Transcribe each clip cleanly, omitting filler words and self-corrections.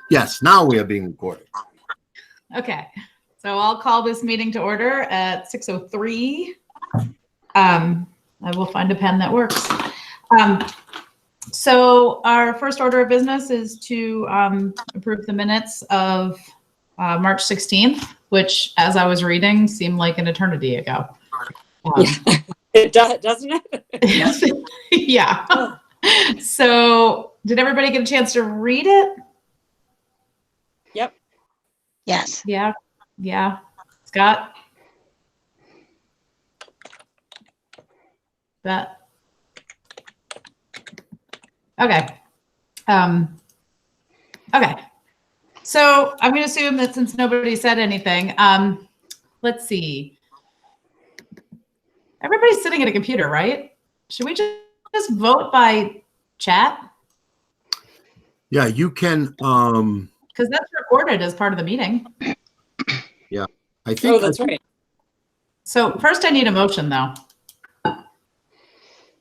Yes, now we are being recorded. Okay, so I'll call this meeting to order at 6:03. I will find a pen that works. So our first order of business is to approve the minutes of March 16th, which, as I was reading, seemed like an eternity ago. Yeah, it does, doesn't it? Yeah. So did everybody get a chance to read it? Yep. Yes. Yeah. Scott? That. Okay. Okay. So I'm going to assume that since nobody said anything, let's see. Everybody's sitting at a computer, right? Should we just vote by chat? Yeah, you can. Because that's recorded as part of the meeting. Yeah, I think. Oh, that's right. So first I need a motion, though.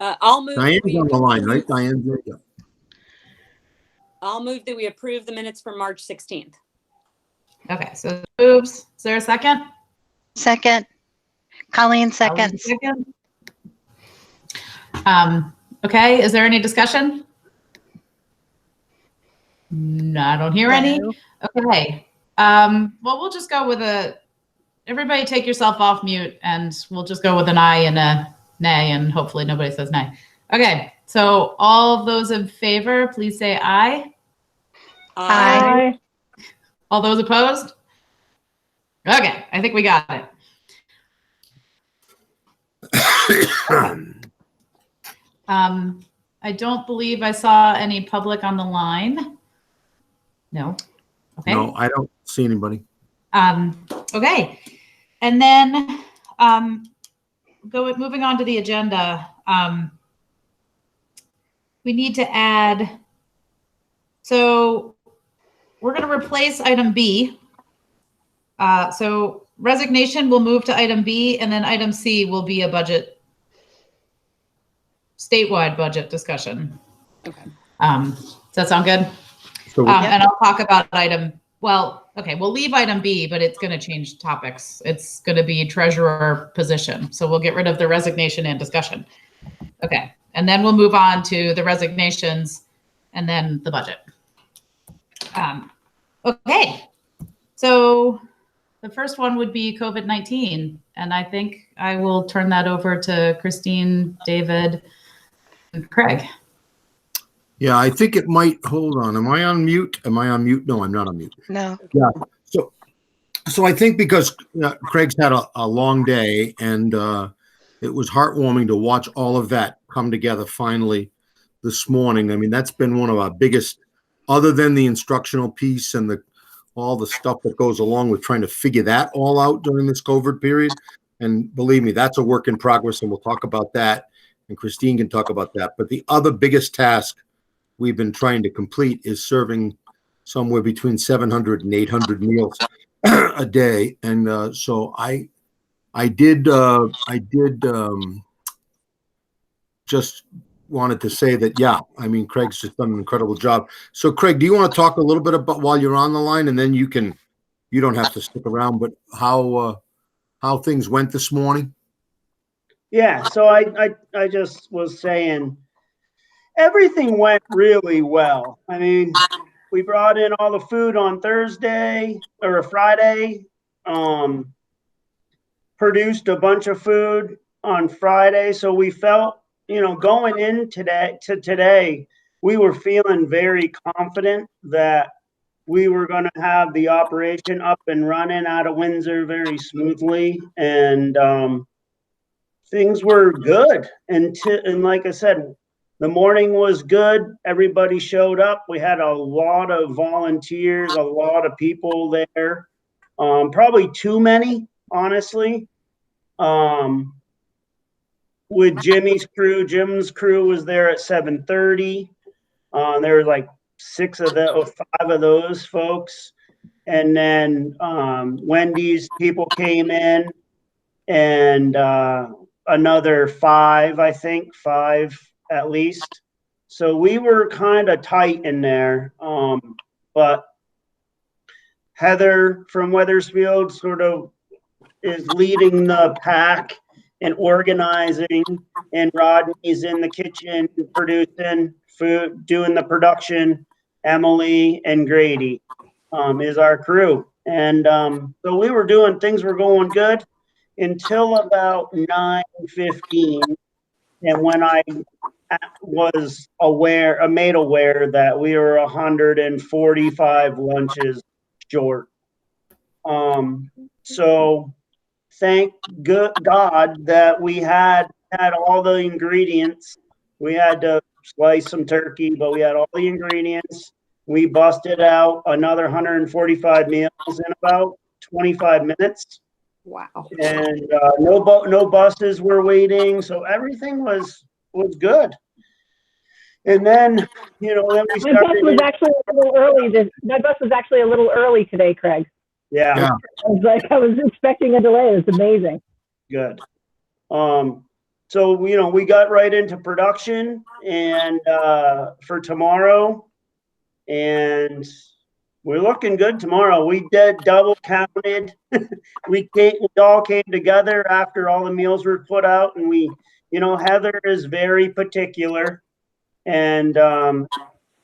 I'll move. Diane's on the line, right? Diane? Yeah. I'll move that we approve the minutes for March 16th. Okay, so moves. Is there a second? Second. Colleen seconds. Second. Okay, is there any discussion? No, I don't hear any. Okay. Well, we'll just go with everybody take yourself off mute and we'll just go with an aye and a nay and hopefully nobody says nay. Okay, so all of those in favor, please say aye. Aye. All those opposed? Okay, I think we got it. I don't believe I saw any public on the line. No. Okay. No, I don't see anybody. Okay. And then moving on to the agenda. We need to add, so we're going to replace item B. So resignation will move to item B, and then item C will be a statewide budget discussion. Okay. Does that sound good? So And I'll talk about we'll leave item B, but it's going to change topics. It's going to be treasurer position. So we'll get rid of the resignation and discussion. Okay. And then we'll move on to the resignations and then the budget. Okay. So the first one would be COVID-19. And I think I will turn that over to Christine, David, and Craig. yeah, I think it might. Hold on. Am I on mute? No, I'm not on mute. No. Yeah. So I think because Craig's had a long day and it was heartwarming to watch all of that come together finally this morning. I mean, that's been one of our biggest, other than the instructional piece and all the stuff that goes along with trying to figure that all out during this COVID period. And believe me, that's a work in progress, and we'll talk about that. And Christine can talk about that. But the other biggest task we've been trying to complete is serving somewhere between 700 and 800 meals a day. And so I did just wanted to say that, yeah, I mean, Craig's just done an incredible job. So Craig, do you want to talk a little bit about while you're on the line, and then you don't have to stick around, but how things went this morning? Yeah, so I just was saying everything went really well. I mean, we brought in all the food on Thursday or Friday, produced a bunch of food on Friday. So we felt, going in today, we were feeling very confident that we were going to have the operation up and running out of Windsor very smoothly. And things were good. And like I said, the morning was good. Everybody showed up. We had a lot of volunteers, a lot of people there. Probably too many, honestly. With Jim's crew was there at 7:30. There were like 5 of those folks. And then Wendy's people came in, and another 5, I think, 5 at least. So we were kind of tight in there. But Heather from Weathersfield sort of is leading the pack and organizing, and Rodney's in the kitchen producing food, doing the production. Emily and Grady is our crew. And so we were doing, things were going good until about 9:15. And when I was made aware that we were 145 lunches short. So thank God that we had all the ingredients. We had to slice some turkey, but we had all the ingredients. We busted out another 145 meals in about 25 minutes. Wow. And no buses were waiting, so everything was good. And then, then we My bus started. was actually a little early. My bus was actually a little early today, Craig. Yeah. I was expecting a delay. It was amazing. Good. So we got right into production and for tomorrow, and we're looking good tomorrow. We did double counted. we all came together after all the meals were put out, and Heather is very particular, and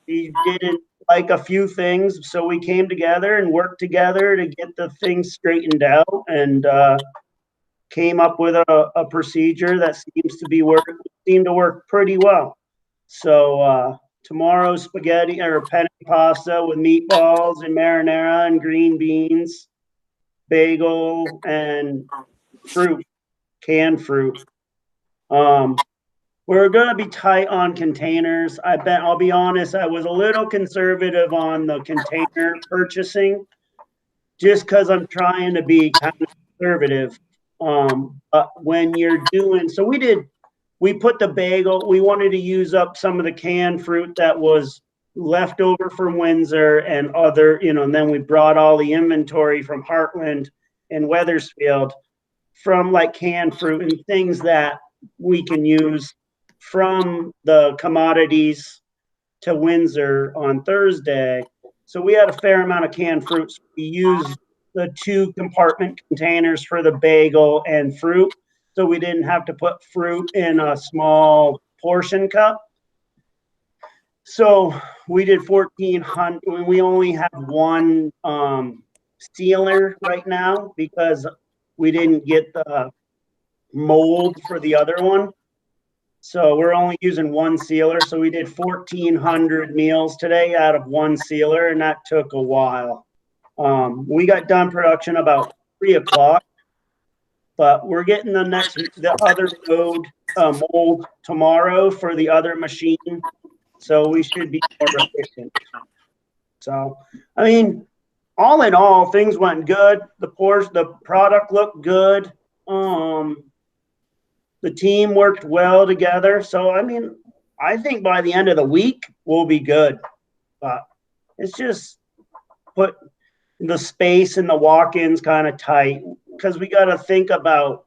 we didn't like a few things, so we came together and worked together to get the things straightened out, and came up with a procedure that seemed to work pretty well. So tomorrow's spaghetti or penne pasta with meatballs and marinara and green beans, bagel, and fruit, canned fruit. We're going to be tight on containers. I'll be honest, I was a little conservative on the container purchasing just because I'm trying to be kind of conservative. But when you're doing, so we put the bagel, we wanted to use up some of the canned fruit that was left over from Windsor and other, and then we brought all the inventory from Heartland and Weathersfield from like canned fruit and things that we can use from the commodities to Windsor on Thursday. So we had a fair amount of canned fruit. So we used the 2 compartment containers for the bagel and fruit. So we didn't have to put fruit in a small portion cup. So we did 1,400. We only have one sealer right now because we didn't get the mold for the other one. So we're only using one sealer. So we did 1,400 meals today out of one sealer, and that took a while. We got done production about 3 o'clock, but we're getting the other mold tomorrow for the other machine. So we should be more efficient. So, I mean, all in all, things went good. The product looked good. The team worked well together. So, I mean, I think by the end of the week, we'll be good. But it's just put the space and the walk-ins kind of tight because we got to think about,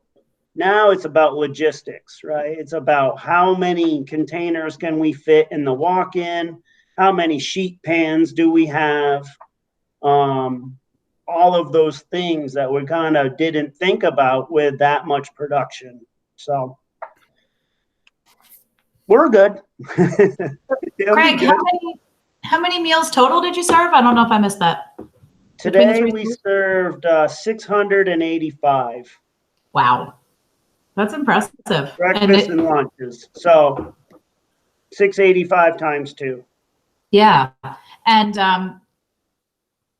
now it's about logistics, right? It's about how many containers can we fit in the walk-in? How many sheet pans do we have? All of those things that we kind of didn't think about with that much production. So we're good. Craig, how many meals total did you serve? I don't know if I missed that. Today we served 685. Wow. That's impressive. Breakfast and lunches. So 685 times 2. Yeah. And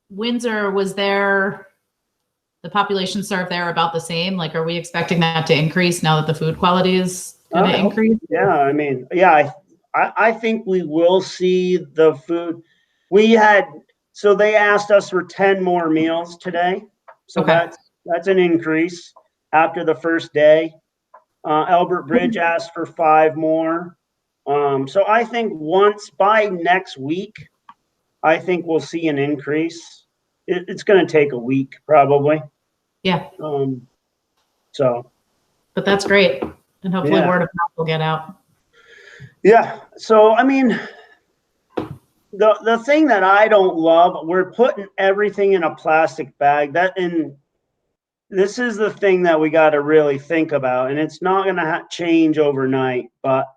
Windsor, was there, the population served there about the same? Like, are we expecting that to increase now that the food quality is going to increase? Yeah, I mean, I think we will see the food. So they asked us for 10 more meals today. So that's an increase after the first day. Albert Bridge asked for 5 more. So I think by next week, I think we'll see an increase. It's going to take a week probably. Yeah. But that's great. And hopefully word of mouth will get out. Yeah. So, I mean, the thing that I don't love, we're putting everything in a plastic bag. This is the thing that we got to really think about, and it's not going to change overnight, but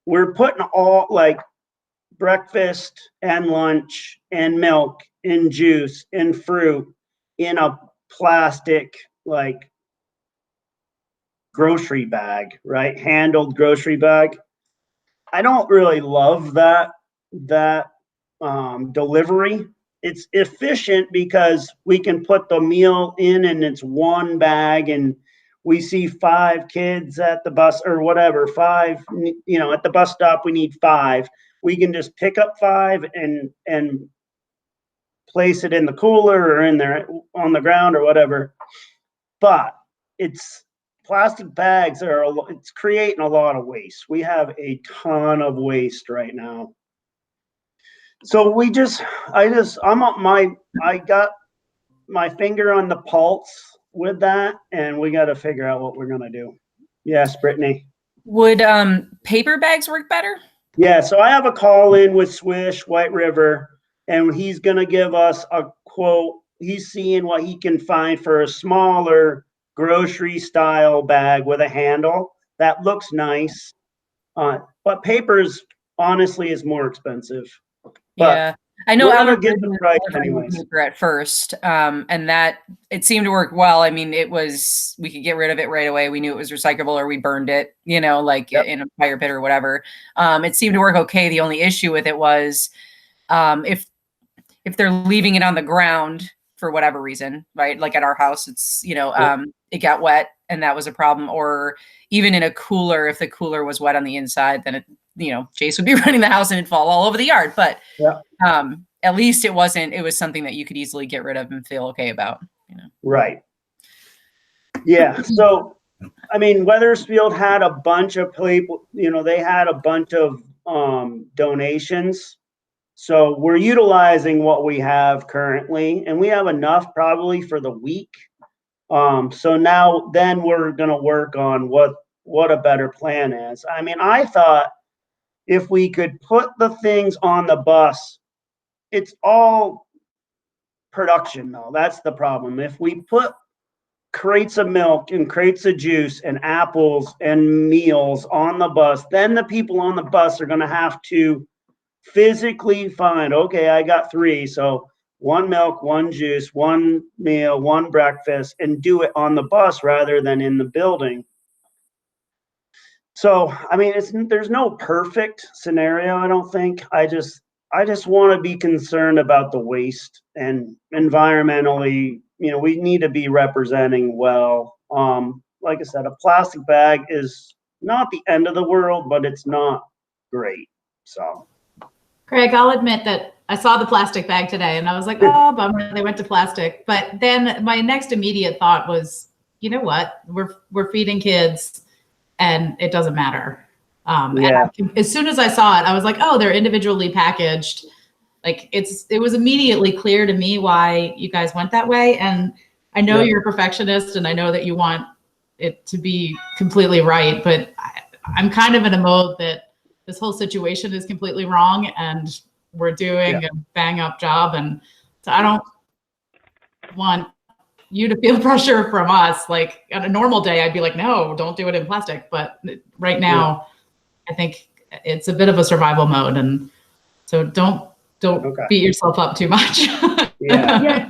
we're putting all like breakfast and lunch and milk and juice and fruit in a plastic like grocery bag, right? Handled grocery bag. I don't really love that delivery. It's efficient because we can put the meal in and it's one bag, and we see 5 kids at the bus or whatever, 5, you know, at the bus stop, we need 5. We can just pick up 5 and place it in the cooler or in there on the ground or whatever. But it's plastic bags it's creating a lot of waste. We have a ton of waste right now. So I got my finger on the pulse with that, and we got to figure out what we're going to do. Yes, Brittany. Would paper bags work better? Yeah, so I have a call in with Swish White River, and he's going to give us a quote. He's seeing what he can find for a smaller grocery style bag with a handle that looks nice. But papers honestly is more expensive. But yeah, I know. We're gonna get the price anyways. Paper at first, and that it seemed to work well. I mean, we could get rid of it right away. We knew it was recyclable, or we burned it, you know, like in a fire pit or whatever. It seemed to work okay. The only issue with it was if they're leaving it on the ground for whatever reason, right? Like at our house, it's, you know, it got wet and that was a problem. Or even in a cooler, if the cooler was wet on the inside, then it, you know, Jace would be running the house and it'd fall all over the yard. But at least it was something that you could easily get rid of and feel okay about, you know? Right. Yeah. So, I mean, Weathersfield had a bunch of people, you know, they had a bunch of donations. So we're utilizing what we have currently, and we have enough probably for the week. So now then we're going to work on what a better plan is. I mean, I thought if we could put the things on the bus, it's all production though. That's the problem. If we put crates of milk and crates of juice and apples and meals on the bus, then the people on the bus are going to have to physically find, okay, I got 3. So 1 milk, 1 juice, 1 meal, 1 breakfast, and do it on the bus rather than in the building. So, I mean, there's no perfect scenario, I don't think. I just want to be concerned about the waste, and environmentally, you know, we need to be representing well. Like I said, a plastic bag is not the end of the world, but it's not great. So, Craig, I'll admit that I saw the plastic bag today and I was like, oh, bummer, they went to plastic. But then my next immediate thought was, you know what? We're feeding kids and it doesn't matter. And as soon as I saw it, I was like, oh, they're individually packaged. Like it was immediately clear to me why you guys went that way. And I know you're a perfectionist and I know that you want it to be completely right, but I'm kind of in a mode that this whole situation is completely wrong and we're doing a bang up job. And so I don't want you to feel pressure from us. Like on a normal day, I'd be like, no, don't do it in plastic. But right now, I think it's a bit of a survival mode. And so don't beat yourself up too much. It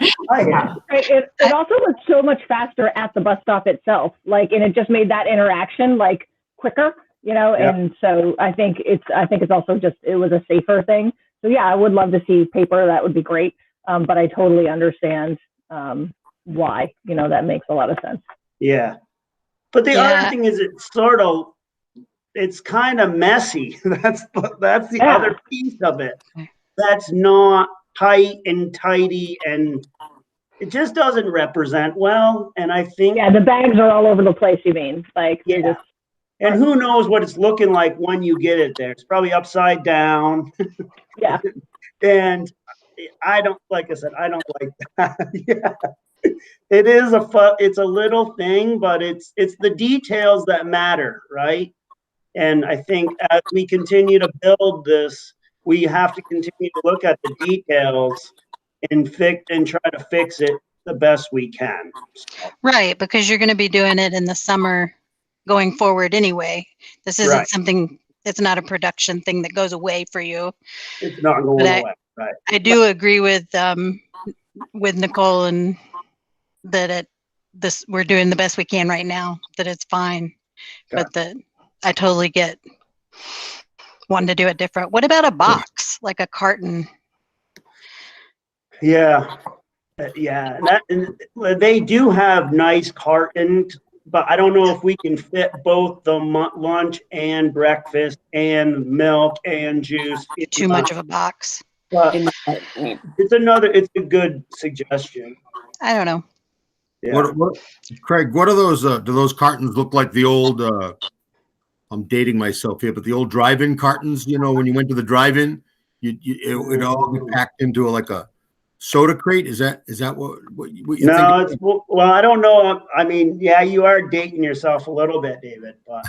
also was so much faster at the bus stop itself. Like, and it just made that interaction like quicker. You know, and so I think it's also just, it was a safer thing. So yeah, I would love to see paper. That would be great. But I totally understand why, you know, that makes a lot of sense. Yeah. But the other thing is it's kind of messy. That's the other piece of it. That's not tight and tidy, and it just doesn't represent well. And I think the bags are all over the place, you mean? Like and who knows what it's looking like when you get it there. It's probably upside down. Yeah. And I don't, like I said, I don't like that. It is it's a little thing, but it's the details that matter, right? And I think as we continue to build this, we have to continue to look at the details and try to fix it the best we can. So, Right, because you're going to be doing it in the summer going forward anyway. This isn't Right. something, it's not a production thing that goes away for you. it's not going But away. Right. I do agree with Nicole and that we're doing the best we can right now, that it's fine. Okay. But that I totally get wanting to do it different. What about a box, like a carton? Yeah. Yeah. And they do have nice cartons, but I don't know if we can fit both the lunch and breakfast and milk and juice. Too much of a box. But it's a good suggestion. I don't know. Yeah. Craig, what are those? Do those cartons look like the old? I'm dating myself here, but the old drive-in cartons. You know, when you went to the drive-in, it would all be packed into like a soda crate. Is that what you No, think? well, I don't know. I mean, yeah, you are dating yourself a little bit, David, but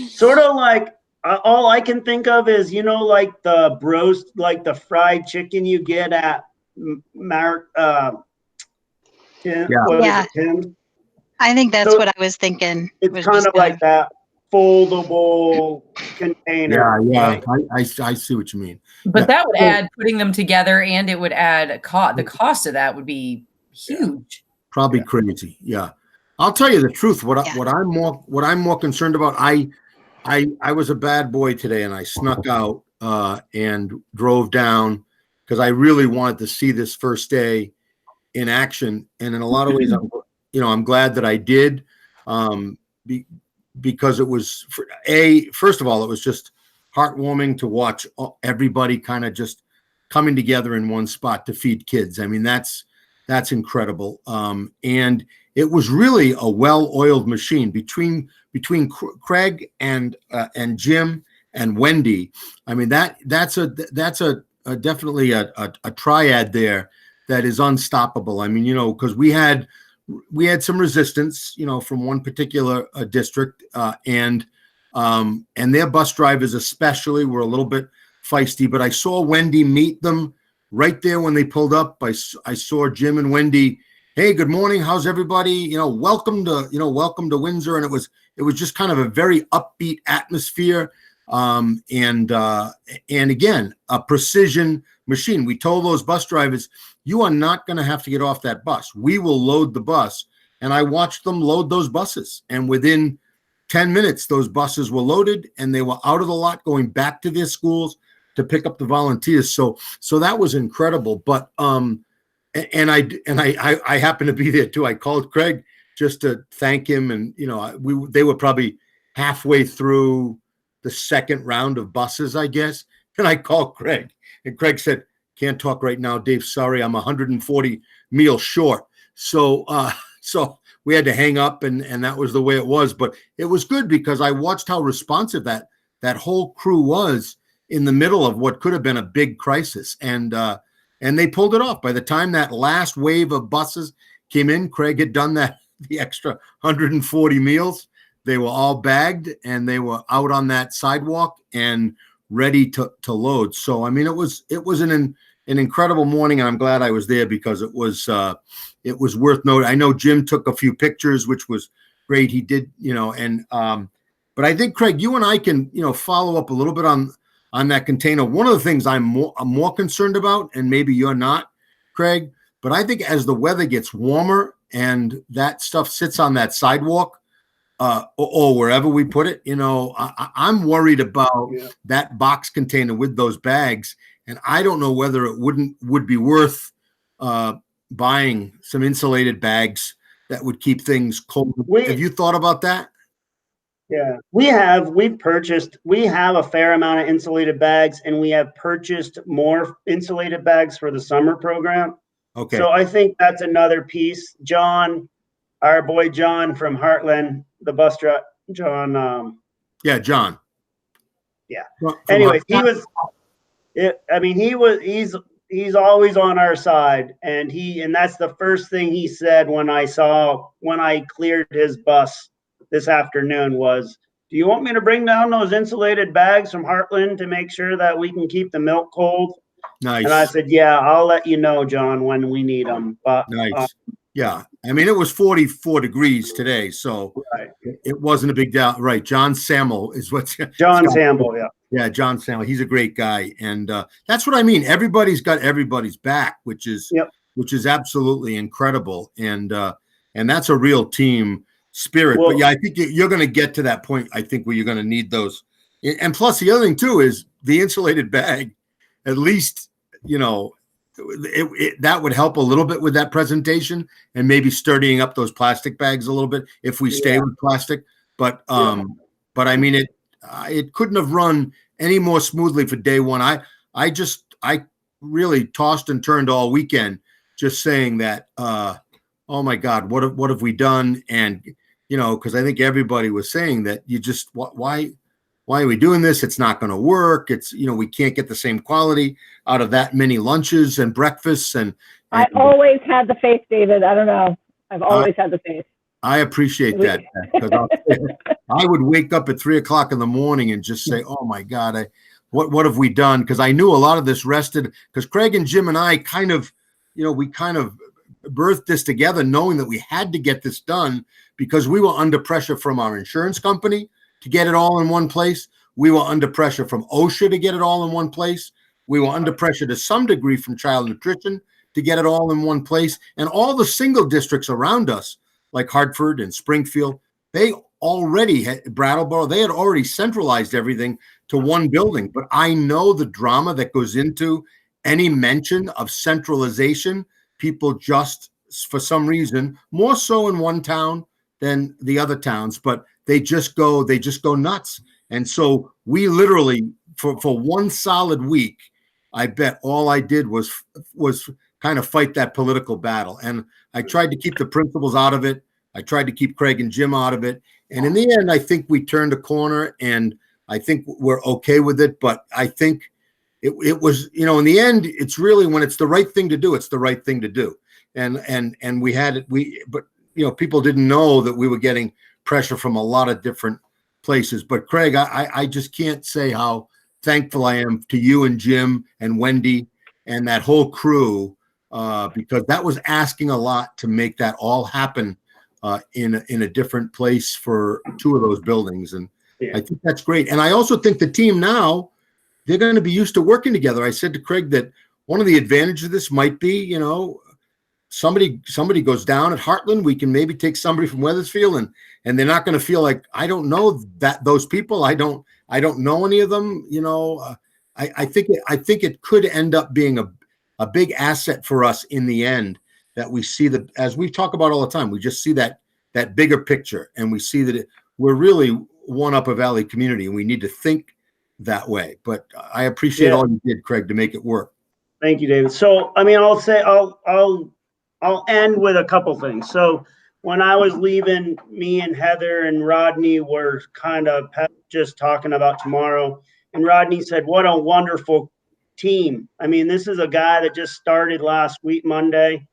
sort of like all I can think of is, you know, like the roast, like the fried chicken you get at Tim's. I think that's So what I was thinking. It's kind of like that foldable container. Yeah. I see what you mean. But that would add putting them together, and it would add a cost. The cost of that would be huge. Probably crazy. Yeah. I'll tell you the truth. What I'm more concerned about. I was a bad boy today, and I snuck out and drove down because I really wanted to see this first day in action. And in a lot of ways, I'm glad that I did, because it was first of all, it was just heartwarming to watch everybody kind of just coming together in one spot to feed kids. I mean, that's incredible. And it was really a well-oiled machine between Craig and Jim and Wendy. I mean, that's definitely a triad there that is unstoppable. I mean, you know, because we had some resistance, you know, from one particular district, and their bus drivers especially were a little bit feisty. But I saw Wendy meet them right there when they pulled up. I saw Jim and Wendy. Hey, good morning. How's everybody? You know, welcome to Windsor. And it was just kind of a very upbeat atmosphere. And again, a precision machine. We told those bus drivers, you are not going to have to get off that bus. We will load the bus. And I watched them load those buses. And within 10 minutes, those buses were loaded and they were out of the lot going back to their schools to pick up the volunteers. So that was incredible. But, and I happened to be there too. I called Craig just to thank him. And, you know, they were probably halfway through the second round of buses, I guess. And I called Craig, and Craig said, can't talk right now, Dave. Sorry, I'm 140 meals short. So we had to hang up, and that was the way it was. But it was good because I watched how responsive that whole crew was in the middle of what could have been a big crisis. And they pulled it off. By the time that last wave of buses came in, Craig had done the extra 140 meals. They were all bagged and they were out on that sidewalk and ready to load. So, I mean, it was an incredible morning, and I'm glad I was there because it was worth noting. I know Jim took a few pictures, which was great. He did, you know, and but I think, Craig, you and I can, you know, follow up a little bit on that container. One of the things I'm more concerned about, and maybe you're not, Craig, but I think as the weather gets warmer and that stuff sits on that sidewalk, or wherever we put it, you know, I'm worried about that box container with those bags. And I don't know whether it would be worth buying some insulated bags that would keep things cold. Have you thought about that? Yeah, we have a fair amount of insulated bags, and we have purchased more insulated bags for the summer program. Okay. So I think that's another piece. John, our boy John from Heartland, the bus driver, John. Yeah, John. Yeah. Anyways, he's always on our side, and that's the first thing he said when I cleared his bus this afternoon was, do you want me to bring down those insulated bags from Heartland to make sure that we can keep the milk cold? Nice. And I said, yeah, I'll let you know, John, when we need them. But Nice. Yeah. I mean, it was 44 degrees today, so right. it wasn't a big deal. Right. John Samuel is what John Sample, yeah. Yeah, John Samuel. He's a great guy. And that's what I mean. Everybody's got everybody's back, which is absolutely incredible. And that's a real team spirit. Well, but yeah, I think you're going to get to that point, I think, where you're going to need those. And plus the other thing too is the insulated bag, at least, you know, that would help a little bit with that presentation and maybe sturdying up those plastic bags a little bit if we stay with plastic. But I mean, it couldn't have run any more smoothly for day one. I really tossed and turned all weekend just saying that, oh my God, what have we done? And, you know, because I think everybody was saying that you just, why are we doing this? It's not going to work. It's, you know, we can't get the same quality out of that many lunches and breakfasts. And I always had the faith, David. I don't know. I've always had the faith. I appreciate that, because I would wake up at 3 o'clock in the morning and just say, oh my God, what have we done? Because I knew a lot of this rested, because Craig and Jim and I kind of, you know, we kind of birthed this together knowing that we had to get this done because we were under pressure from our insurance company to get it all in one place. We were under pressure from OSHA to get it all in one place. We were under pressure to some degree from child nutrition to get it all in one place. And all the single districts around us, like Hartford and Springfield, they already had, Brattleboro, they had already centralized everything to one building. But I know the drama that goes into any mention of centralization. People just, for some reason, more so in one town than the other towns, but they just go nuts. And so we literally, for one solid week, I bet all I did was kind of fight that political battle. And I tried to keep the principals out of it. I tried to keep Craig and Jim out of it. And in the end, I think we turned a corner, and I think we're okay with it. But I think it was, you know, in the end, it's really, when it's the right thing to do, it's the right thing to do. And we had it, but you know, people didn't know that we were getting pressure from a lot of different places. But Craig, I just can't say how thankful I am to you and Jim and Wendy and that whole crew, because that was asking a lot to make that all happen in a different place for two of those buildings. And I think that's great. And I also think the team now, they're going to be used to working together. I said to Craig that one of the advantages of this might be, you know, somebody goes down at Heartland, we can maybe take somebody from Wethersfield, and they're not going to feel like, I don't know those people. I don't know any of them. You know, I think it could end up being a big asset for us in the end, that we see that, as we talk about all the time, we just see that bigger picture, and we see that we're really one Upper Valley community, and we need to think that way. But I appreciate all you did, Craig, to make it work. Thank you, David. So, I mean, I'll end with a couple things. So when I was leaving, me and Heather and Rodney were kind of just talking about tomorrow. And Rodney said, what a wonderful team. I mean, this is a guy that just started last week, Monday,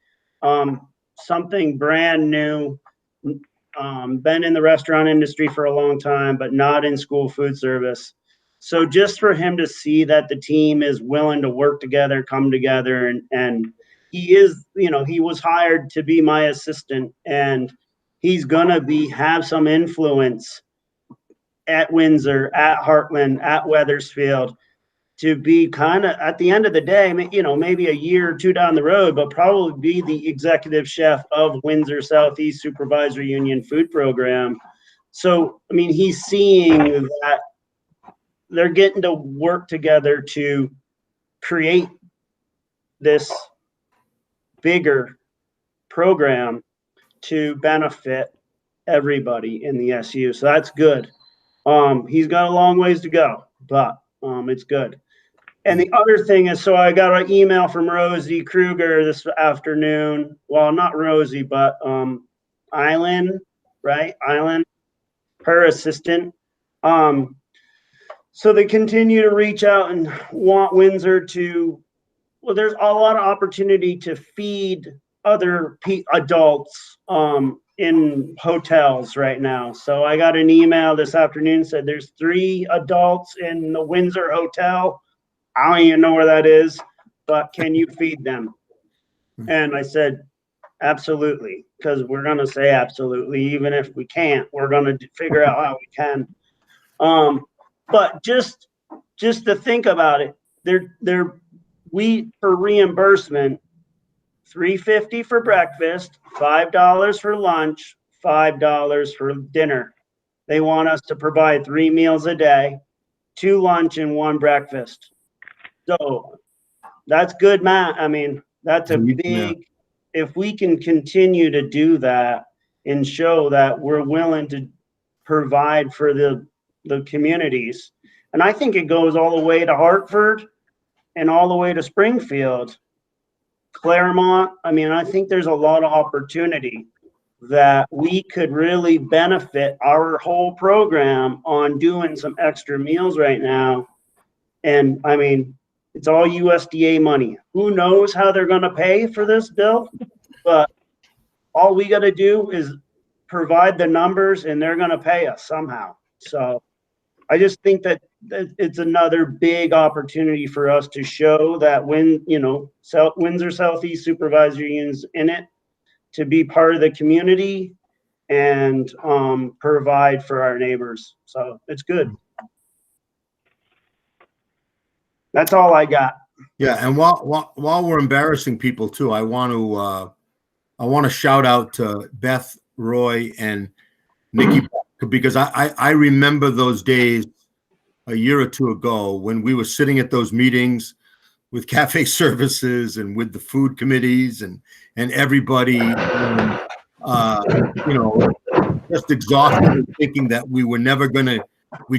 something brand new, been in the restaurant industry for a long time, but not in school food service. So just for him to see that the team is willing to work together, come together, and he is, you know, he was hired to be my assistant, and he's gonna have some influence at Windsor, at Heartland, at Wethersfield, to be kind of, at the end of the day, you know, maybe a year or two down the road, but probably be the executive chef of Windsor Southeast Supervisory Union Food Program. So, I mean, he's seeing that they're getting to work together to create this bigger program to benefit everybody in the SU. So that's good. He's got a long ways to go, but it's good. And the other thing is, so I got an email from Rosie Kruger this afternoon. Well, not Rosie, but Island, right? Island, her assistant. So they continue to reach out and want Windsor to, well, there's a lot of opportunity to feed other adults in hotels right now. So I got an email this afternoon, said there's 3 adults in the Windsor Hotel. I don't even know where that is, but can you feed them? And I said, absolutely, because we're going to say absolutely. Even if we can't, we're going to figure out how we can. But just to think about it, we for reimbursement, $3.50 for breakfast, $5 for lunch, $5 for dinner. They want us to provide 3 meals a day, 2 lunch and 1 breakfast. So that's good, Matt. I mean, that's a big, if we can continue to do that and show that we're willing to provide for the communities. And I think it goes all the way to Hartford and all the way to Springfield, Claremont. I mean, I think there's a lot of opportunity that we could really benefit our whole program on doing some extra meals right now. And I mean, it's all USDA money. Who knows how they're going to pay for this bill? But all we got to do is provide the numbers and they're going to pay us somehow. So I just think that it's another big opportunity for us to show that when, you know, Windsor Southeast Supervisory Union's in it, to be part of the community and provide for our neighbors. So it's good. That's all I got. Yeah, and while we're embarrassing people too, I want to shout out to Beth, Roy, and Nikki, because I remember those days a year or 2 ago when we were sitting at those meetings with cafe services and with the food committees and everybody, you know, just exhausted and thinking that we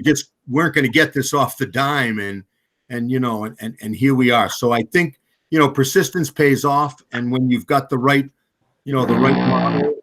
just weren't gonna get this off the dime, and you know, and here we are. So I think, you know, persistence pays off, and when you've got the right, you know, the right model,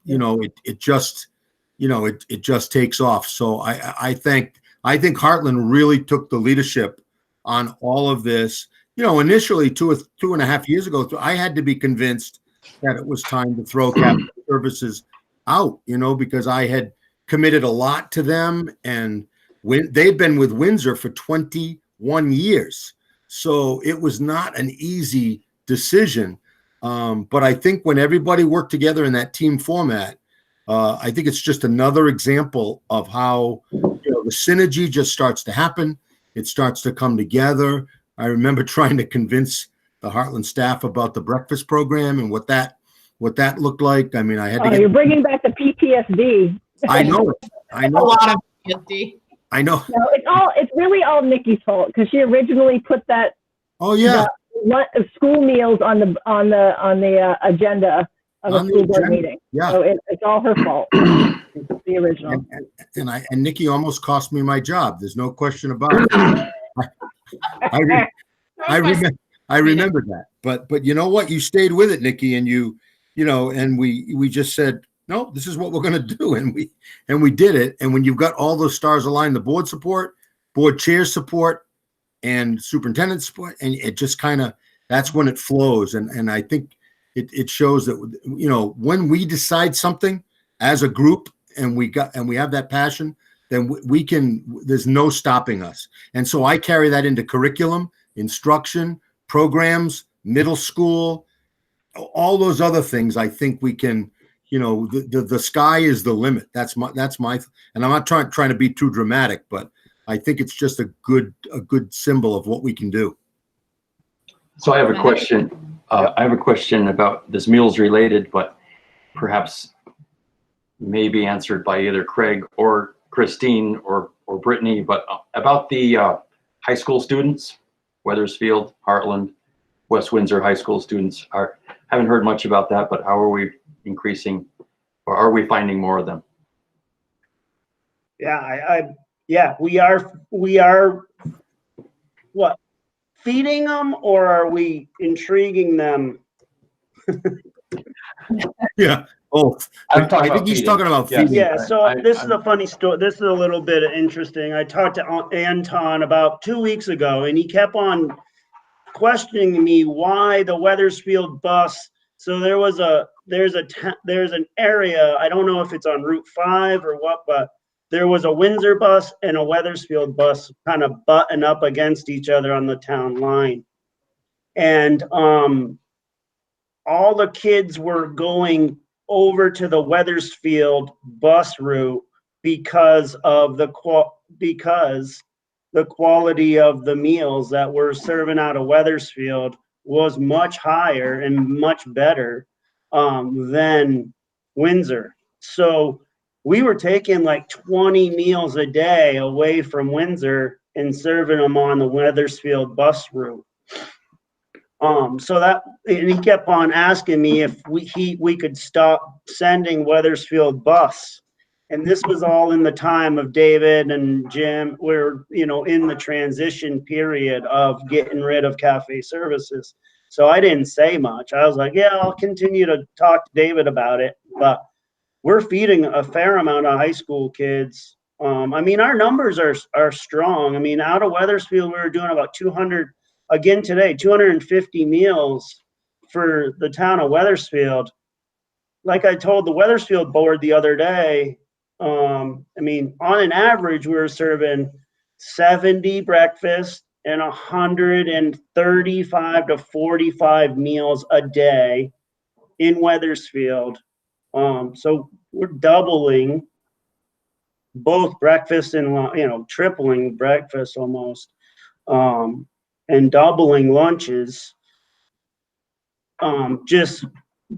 you know, it just, you know, it just takes off. So I think Heartland really took the leadership on all of this. You know, initially 2.5 years ago, I had to be convinced that it was time to throw capital services out, you know, because I had committed a lot to them, and they've been with Windsor for 21 years. So it was not an easy decision. But I think when everybody worked together in that team format, I think it's just another example of how, you know, the synergy just starts to happen. It starts to come together. I remember trying to convince the Heartland staff about the breakfast program and what that looked like. I mean, I had to you're bringing back the PTSD. I know. A lot of PTSD. I know. No, it's really all Nikki's fault, because she originally put that. Oh yeah. School meals on the agenda of a school board meeting. Yeah. So it's all her fault. It's the original. And Nikki almost cost me my job. There's no question about it. I remember that. But you know what? You stayed with it, Nikki, and you know, and we just said, no, this is what we're going to do, and we did it. And when you've got all those stars aligned, the board support, board chair support, and superintendent support, and it just kind of, that's when it flows. And I think it shows that, you know, when we decide something as a group and we have that passion, then we can, there's no stopping us. And so I carry that into curriculum, instruction, programs, middle school, all those other things. I think we can, you know, the sky is the limit. That's my, and I'm not trying to be too dramatic, but I think it's just a good symbol of what we can do. So I have a question. I have a question about this meals related, but perhaps maybe answered by either Craig or Christine or Brittany, but about the high school students, Wethersfield, Heartland, West Windsor high school students. Haven't heard much about that, but how are we increasing, or are we finding more of them? Yeah, we are what, feeding them, or are we intriguing them? Yeah. Oh, I think he's talking about feeding. Yeah. So this is a funny story. This is a little bit interesting. I talked to Anton about 2 weeks ago, and he kept on questioning me why the Wethersfield bus So there's an area, I don't know if it's on Route 5 or what, but there was a Windsor bus and a Wethersfield bus kind of butting up against each other on the town line. And all the kids were going over to the Wethersfield bus route because of the quality of the meals that were serving out of Wethersfield was much higher and much better than Windsor. So we were taking like 20 meals a day away from Windsor and serving them on the Wethersfield bus route. So that, and he kept on asking me if we could stop sending Wethersfield bus. And this was all in the time of David and Jim. We're, in the transition period of getting rid of cafe services. So I didn't say much. I was like, yeah, I'll continue to talk to David about it. But we're feeding a fair amount of high school kids. Our numbers are strong. Out of Wethersfield, we were doing about 200, again today, 250 meals for the town of Wethersfield. Like I told the Wethersfield board the other day, on an average, we were serving 70 breakfast and 135 to 45 meals a day in Wethersfield. So we're doubling both breakfast and, tripling breakfast almost, and doubling lunches, just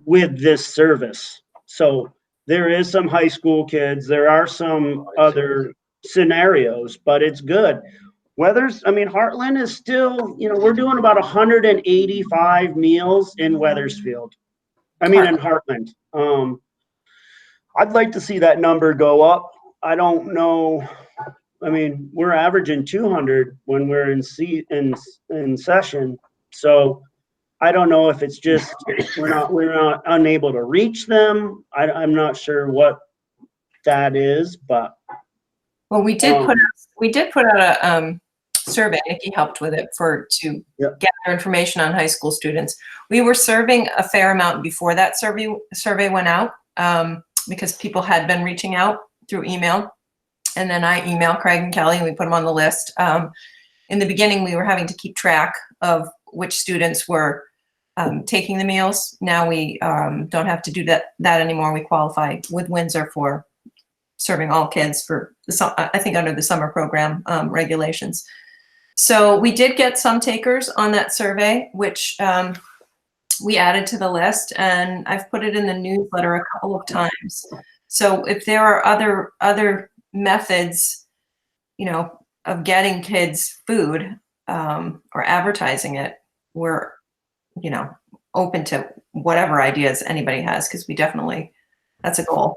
with this service. So there is some high school kids. There are some other scenarios, but it's good. Heartland is still, we're doing about 185 meals in Wethersfield. In Heartland. I'd like to see that number go up. I don't know. We're averaging 200 when we're in session. So I don't know if it's just we're not unable to reach them. I'm not sure what that is, but we did put out a survey. Nikki helped with it to gather information on high school students. We were serving a fair amount before that survey went out, because people had been reaching out through email, and then I emailed Craig and Kelly and we put them on the list. In the beginning, we were having to keep track of which students were taking the meals. Now we don't have to do that anymore. We qualify with Windsor for serving all kids for I think under the summer program regulations. So we did get some takers on that survey, which we added to the list, and I've put it in the newsletter a couple of times. So if there are other methods, of getting kids food or advertising it, we're open to whatever ideas anybody has, because that's a goal.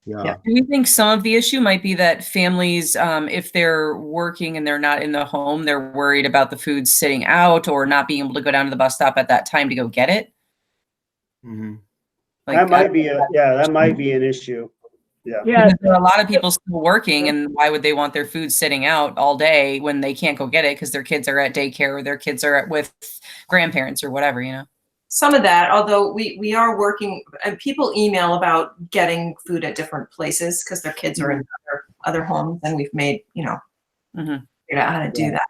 Yeah. Do you think some of the issue might be that families, if they're working and they're not in the home, they're worried about the food sitting out or not being able to go down to the bus stop at that time to go get it? Mm-hmm. That might be an issue. Yeah. Because there are a lot of people still working, and why would they want their food sitting out all day when they can't go get it because their kids are at daycare or their kids are with grandparents or whatever, Some of that, although we are working, and people email about getting food at different places because their kids are in other homes, and we've made, figured out how to do that.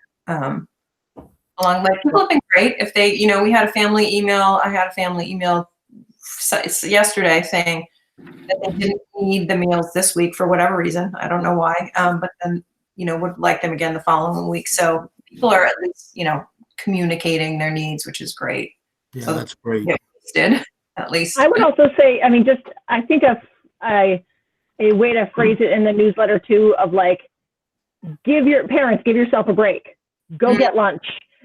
People have been great. If they, we had a family email, I had a family email yesterday saying that they didn't need the meals this week for whatever reason. I don't know why, but then, would like them again the following week. So people are at least, communicating their needs, which is great. Yeah, So that's great. Did at least. I would also say, I think of a way to phrase it in the newsletter too, of like, give yourself a break, go get lunch,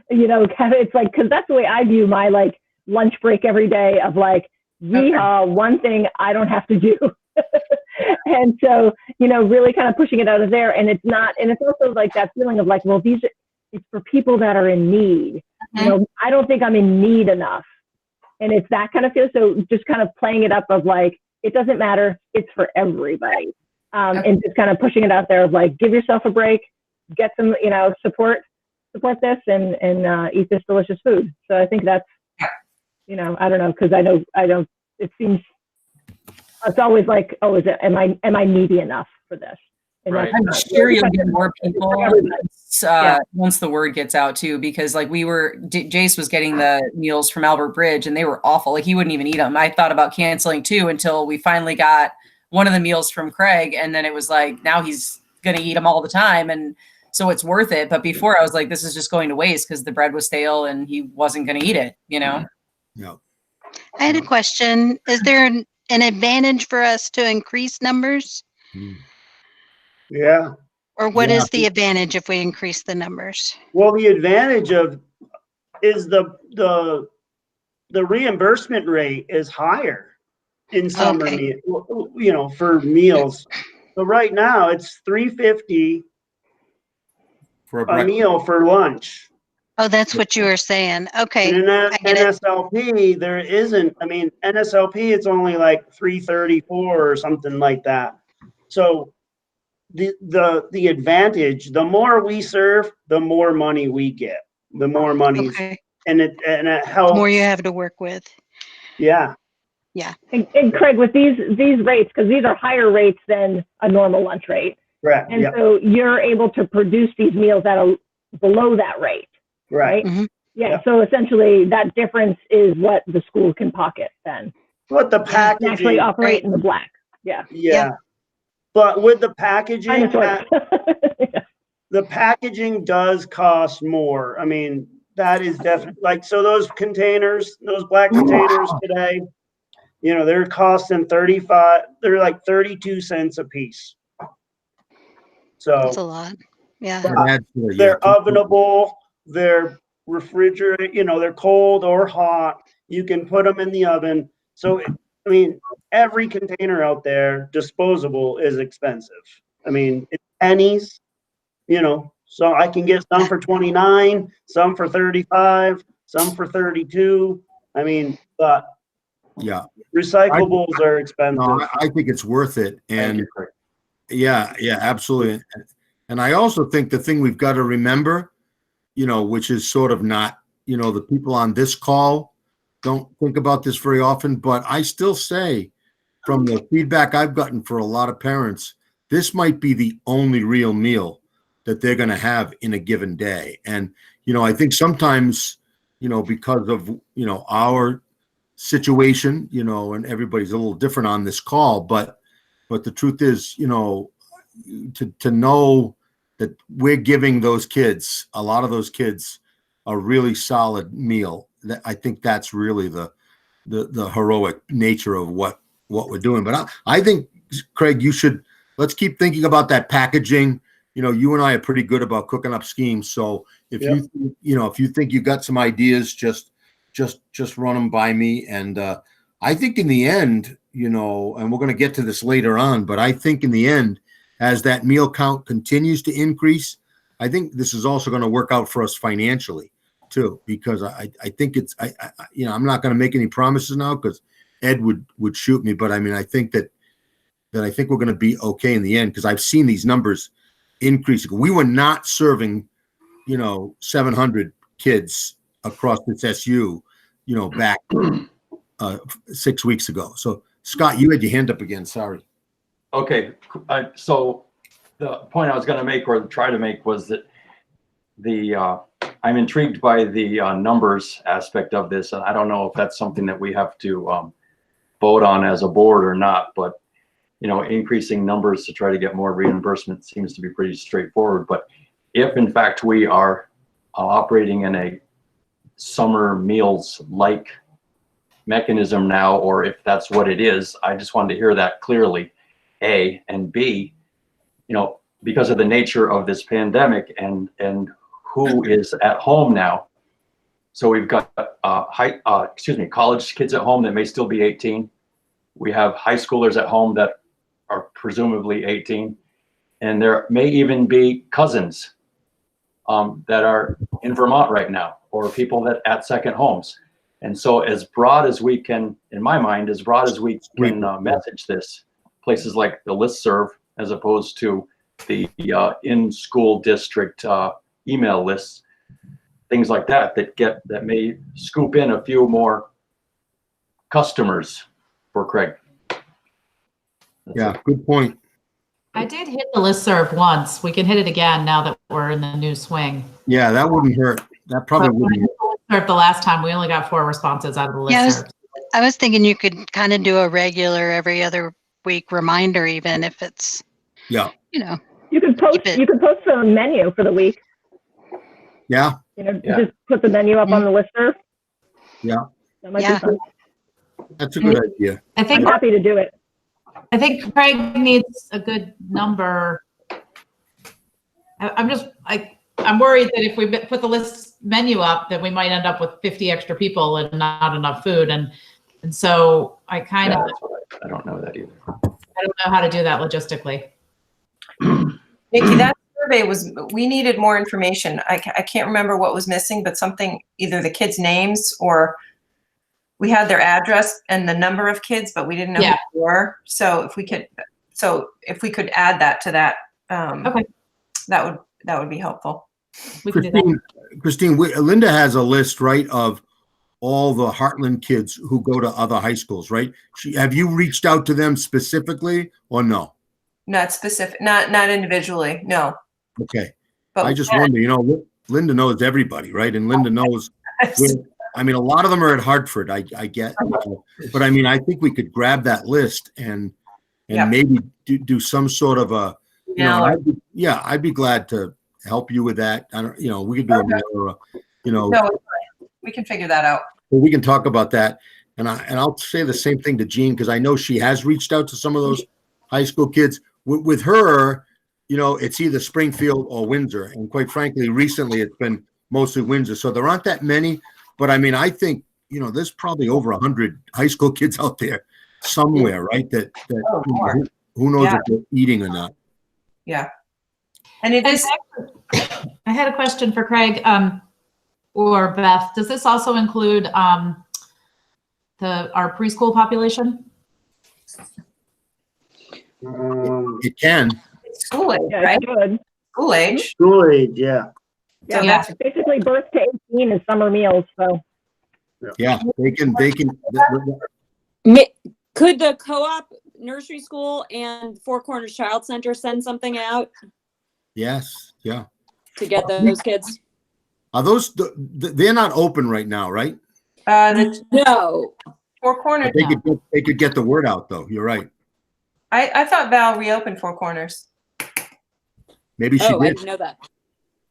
it's like, cause that's the way I view my like lunch break every day of like, one thing I don't have to do. And so, really kind of pushing it out of there. And it's also like that feeling of like, well, it's for people that are in need. I don't think I'm in need enough. And it's that kind of feel. So just kind of playing it up of like, it doesn't matter. It's for everybody. And just kind of pushing it out there of like, give yourself a break, get some, support this and eat this delicious food. So I think that's You know, I don't know, because I don't, it seems, it's always like, oh, am I needy enough for this? And Right. I'm sure you'll get more people once the word gets out too, because like Jace was getting the meals from Albert Bridge and they were awful. Like he wouldn't even eat them. I thought about canceling too until we finally got one of the meals from Craig. And then it was like, now he's going to eat them all the time. And so it's worth it. But before I was like, this is just going to waste because the bread was stale and he wasn't going to eat it, you know? Yeah. I had a question. Is there an advantage for us to increase numbers? Yeah. Or what Yeah. is the advantage if we increase the numbers? Well, the advantage is the reimbursement rate is higher in summer, Okay. you know, for meals. So right now it's $3.50 For a breakfast. meal for lunch. Oh, that's what you were saying. Okay. And in I get it. NSLP, there isn't. I mean, NSLP, it's only like $3.34 or something like that. So the advantage, the more we serve, the more money we get, the more money, Okay. and it The helps. more you have to work with. Yeah. Yeah. And Craig, with these rates, because these are higher rates than a normal lunch rate, Correct. and Yeah. so you're able to produce these meals that are below that rate, Right. right? Mhm. Yeah. Yep. So essentially, that difference is what the school can pocket then, But the and packaging, actually operate Right. in the black. Yeah. yeah. But with the packaging, Kind of, sort of. the packaging does cost more. I mean, that is definitely like, so those containers, those black containers today, you know, they're costing they're like 32 cents a piece. That's a So lot. Yeah. That adds to it, they're yeah. ovenable, they're refrigerated, you know, they're cold or hot. You can put them in the oven. So, I mean, every container out there, disposable, is expensive. I mean, it's pennies, you know, so I can get some for 29, some for 35, some for 32. I mean, but Yeah. recyclables are expensive. No, I think it's worth it. Thank And you, Craig. yeah, absolutely. And I also think the thing we've got to remember, you know, which is sort of not, you know, the people on this call don't think about this very often, but I still say from the feedback I've gotten for a lot of parents, this might be the only real meal that they're going to have in a given day. And, you know, I think sometimes, you know, because of, you know, our situation, you know, and everybody's a little different on this call, but the truth is, you know, to know that we're giving those kids, a lot of those kids, a really solid meal. That I think that's really the heroic nature of what we're doing. But I think, Craig, let's keep thinking about that packaging. You know, you and I are pretty good about cooking up schemes. So if if you think you got some ideas, just run them by me. And I think in the end, you know, and we're going to get to this later on, but I think in the end, as that meal count continues to increase, I think this is also going to work out for us financially too, because I think it's, you know, I'm not going to make any promises now because Ed would shoot me, but I mean, I think that I think we're going to be okay in the end because I've seen these numbers increasing. We were not serving, you know, 700 kids across this SU, you know, back 6 weeks ago. So Scott, you had your hand up again. Sorry. Okay, so the point I was going to make or try to make was that I'm intrigued by the numbers aspect of this, and I don't know if that's something that we have to vote on as a board or not, but you know, increasing numbers to try to get more reimbursement seems to be pretty straightforward. But if in fact we are operating in a summer meals like mechanism now, or if that's what it is, I just wanted to hear that clearly. A, and B, you know, because of the nature of this pandemic and who is at home now. So we've got college kids at home that may still be 18. We have high schoolers at home that are presumably 18, and there may even be cousins that are in Vermont right now, or people that at second homes. And so as broad as we can, in my mind, as broad as we can message this, places like the listserv, as opposed to the in-school district email lists, things like that may scoop in a few more customers for Craig. That's Yeah, it. good point. I did hit the listserv once. We can hit it again now that we're in the new swing. Yeah, that wouldn't hurt. That probably But when I wouldn't hit the listserv the last time, we only got 4 responses out of the Yeah, listserv. I was thinking you could kind of do a regular every other week reminder, even if it's, Yeah. you know, You could post. Keep it. You could post the menu for the week. Yeah. You know, Yeah. just put the menu up on the listserv. Yeah. That might Yeah. be fun. That's a good idea. I I'm think happy to do it. Craig needs a good number. I'm worried that if we put the list menu up, that we might end up with 50 extra people and not enough food. And so I kind Yeah, of, that's what I don't know that either. I don't know how to do that logistically. Nikki, that survey we needed more information. I can't remember what was missing, but something, either the kids' names or we had their address and the number of kids, but we didn't know who they were. So if we could add that to that, Okay. that would be helpful. We can do that. Christine, Linda has a list, right, of all the Heartland kids who go to other high schools, right? Have you reached out to them specifically or no? Not specific, not individually, no. Okay. But I just wonder, Linda knows everybody, right? And Linda knows, I mean, a lot of them are at Hartford, I get, but I mean, I think we could grab that list and maybe do some sort of a, I'd be glad to help you with that. I don't, we could do No, we can figure that out. we can talk about that. And I'll say the same thing to Jean, because I know she has reached out to some of those high school kids. With her, it's either Springfield or Windsor. And quite frankly, recently it's been mostly Windsor. So there aren't that many, but I mean, I think, there's probably over 100 high school kids out there somewhere, right? That who knows if they're eating or not. Yeah. And it is. I had a question for Craig or Beth. Does this also include our preschool population? It can. It's school age, Yeah, right? it's good. School age. School age, yeah. Yeah, So that's basically birth to 18 is summer meals. So Yeah, they can. Could the co-op nursery school and Four Corners Child Center send something out Yes. Yeah. to get those kids? Are those, they're not open right now, right? No. Four Corners. But they could get the word out though. You're right. I thought Val reopened Four Corners. Maybe she Oh, I did. didn't know that.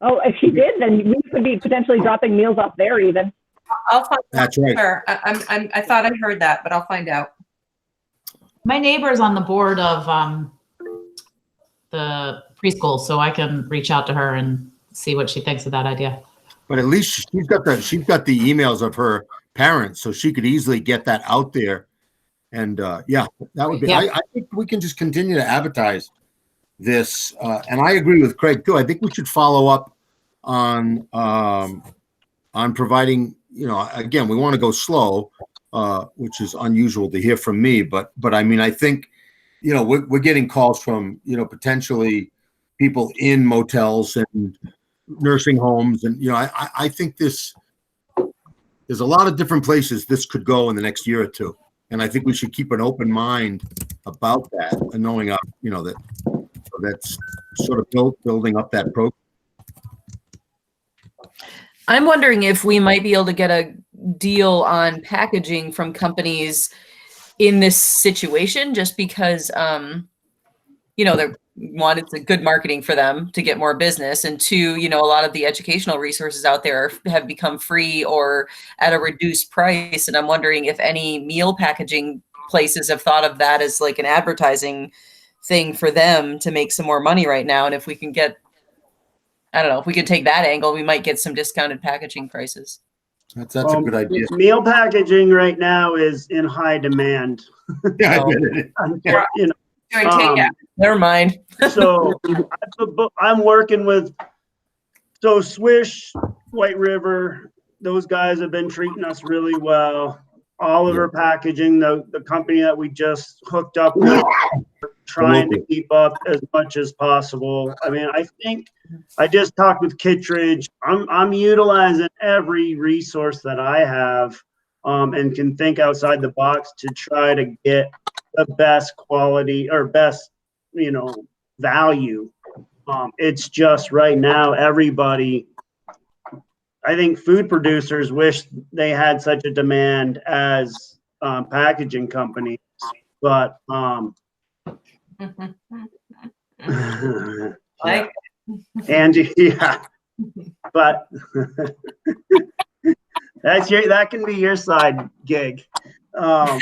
oh, if she did, then we could be potentially dropping meals off there even. I'll find out. That's right. Sure. I thought I heard that, but I'll find out. My neighbor's on the board of the preschool, so I can reach out to her and see what she thinks of that idea. But at least she's got the emails of her parents, so she could easily get that out there. And that would be. Yeah. I think we can just continue to advertise this. And I agree with Craig too. I think we should follow up on providing. Again, we want to go slow, which is unusual to hear from me. But I mean, I think we're getting calls from potentially people in motels and nursing homes, and I think there's a lot of different places this could go in the next year or two, and I think we should keep an open mind about that, and knowing that's sort of building up that program. I'm wondering if we might be able to get a deal on packaging from companies in this situation, just because, it's a good marketing for them to get more business. And two, a lot of the educational resources out there have become free or at a reduced price. And I'm wondering if any meal packaging places have thought of that as like an advertising thing for them to make some more money right now. And if we can get, I don't know, if we could take that angle, we might get some discounted packaging prices. That's a good idea. Meal packaging right now is in high demand. Yeah, I get it. Doing takeout. Never mind. So I'm working with Swish, White River. Those guys have been treating us really well. Oliver Packaging, the company that we just hooked up with, trying to keep up as much as possible. I mean, I think I just talked with Kittredge. I'm utilizing every resource that I have and can think outside the box to try to get the best quality or best, value. It's just right now, everybody, I think food producers wish they had such a demand as packaging companies, but Like, Angie, yeah, but that can be your side gig. So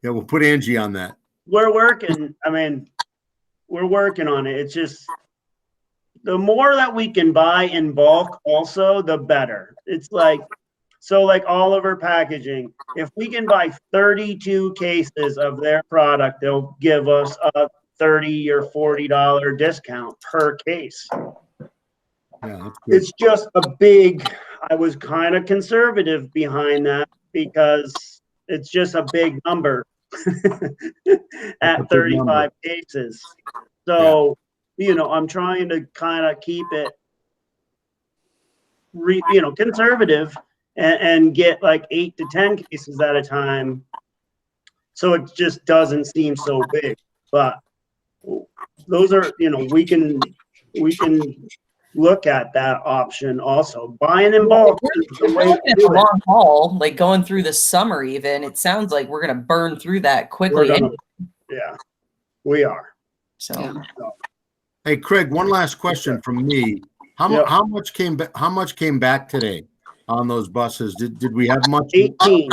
Yeah, we'll put Angie on that. we're working. We're working on it. It's just the more that we can buy in bulk, also the better. It's like Oliver Packaging. If we can buy 32 cases of their product, they'll give us a $30 or $40 discount per case. Yeah, that's good. It's just a big, I was kind of conservative behind that because it's just a big number at 35 cases. So, I'm trying to kind of keep it, conservative and get like 8 to 10 cases at a time. So it just doesn't seem so big, but those are, we can look at that option also. Buying in bulk. We're looking at the long haul, like going through the summer even. It sounds like we're going to burn through that quickly. Yeah, we are. So, Hey, Craig, one last question from me. How much came back today on those buses? Did we have much? 18.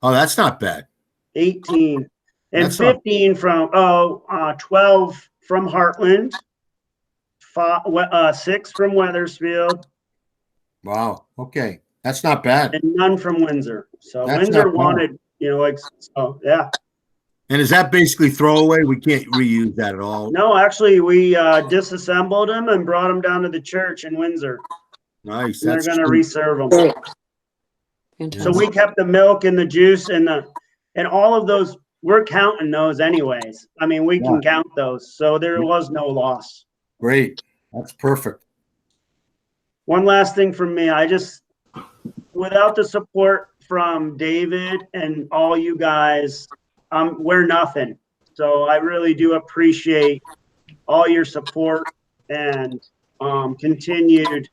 Oh, that's not bad. 18 and That's 15 from 12 from Heartland, 6 from Weathersfield. Wow. Okay, that's not bad. And none from Windsor. So That's Windsor not bad. wanted, yeah. And is that basically throwaway? We can't reuse that at all. No, actually, we disassembled them and brought them down to the church in Windsor. Nice. And they're That's going to true. reserve them. So we kept the milk and the juice and all of those. We're counting those anyways. We can count those. So there was no loss. Great. That's perfect. One last thing from me. Without the support from David and all you guys, we're nothing. So I really do appreciate all your support and continued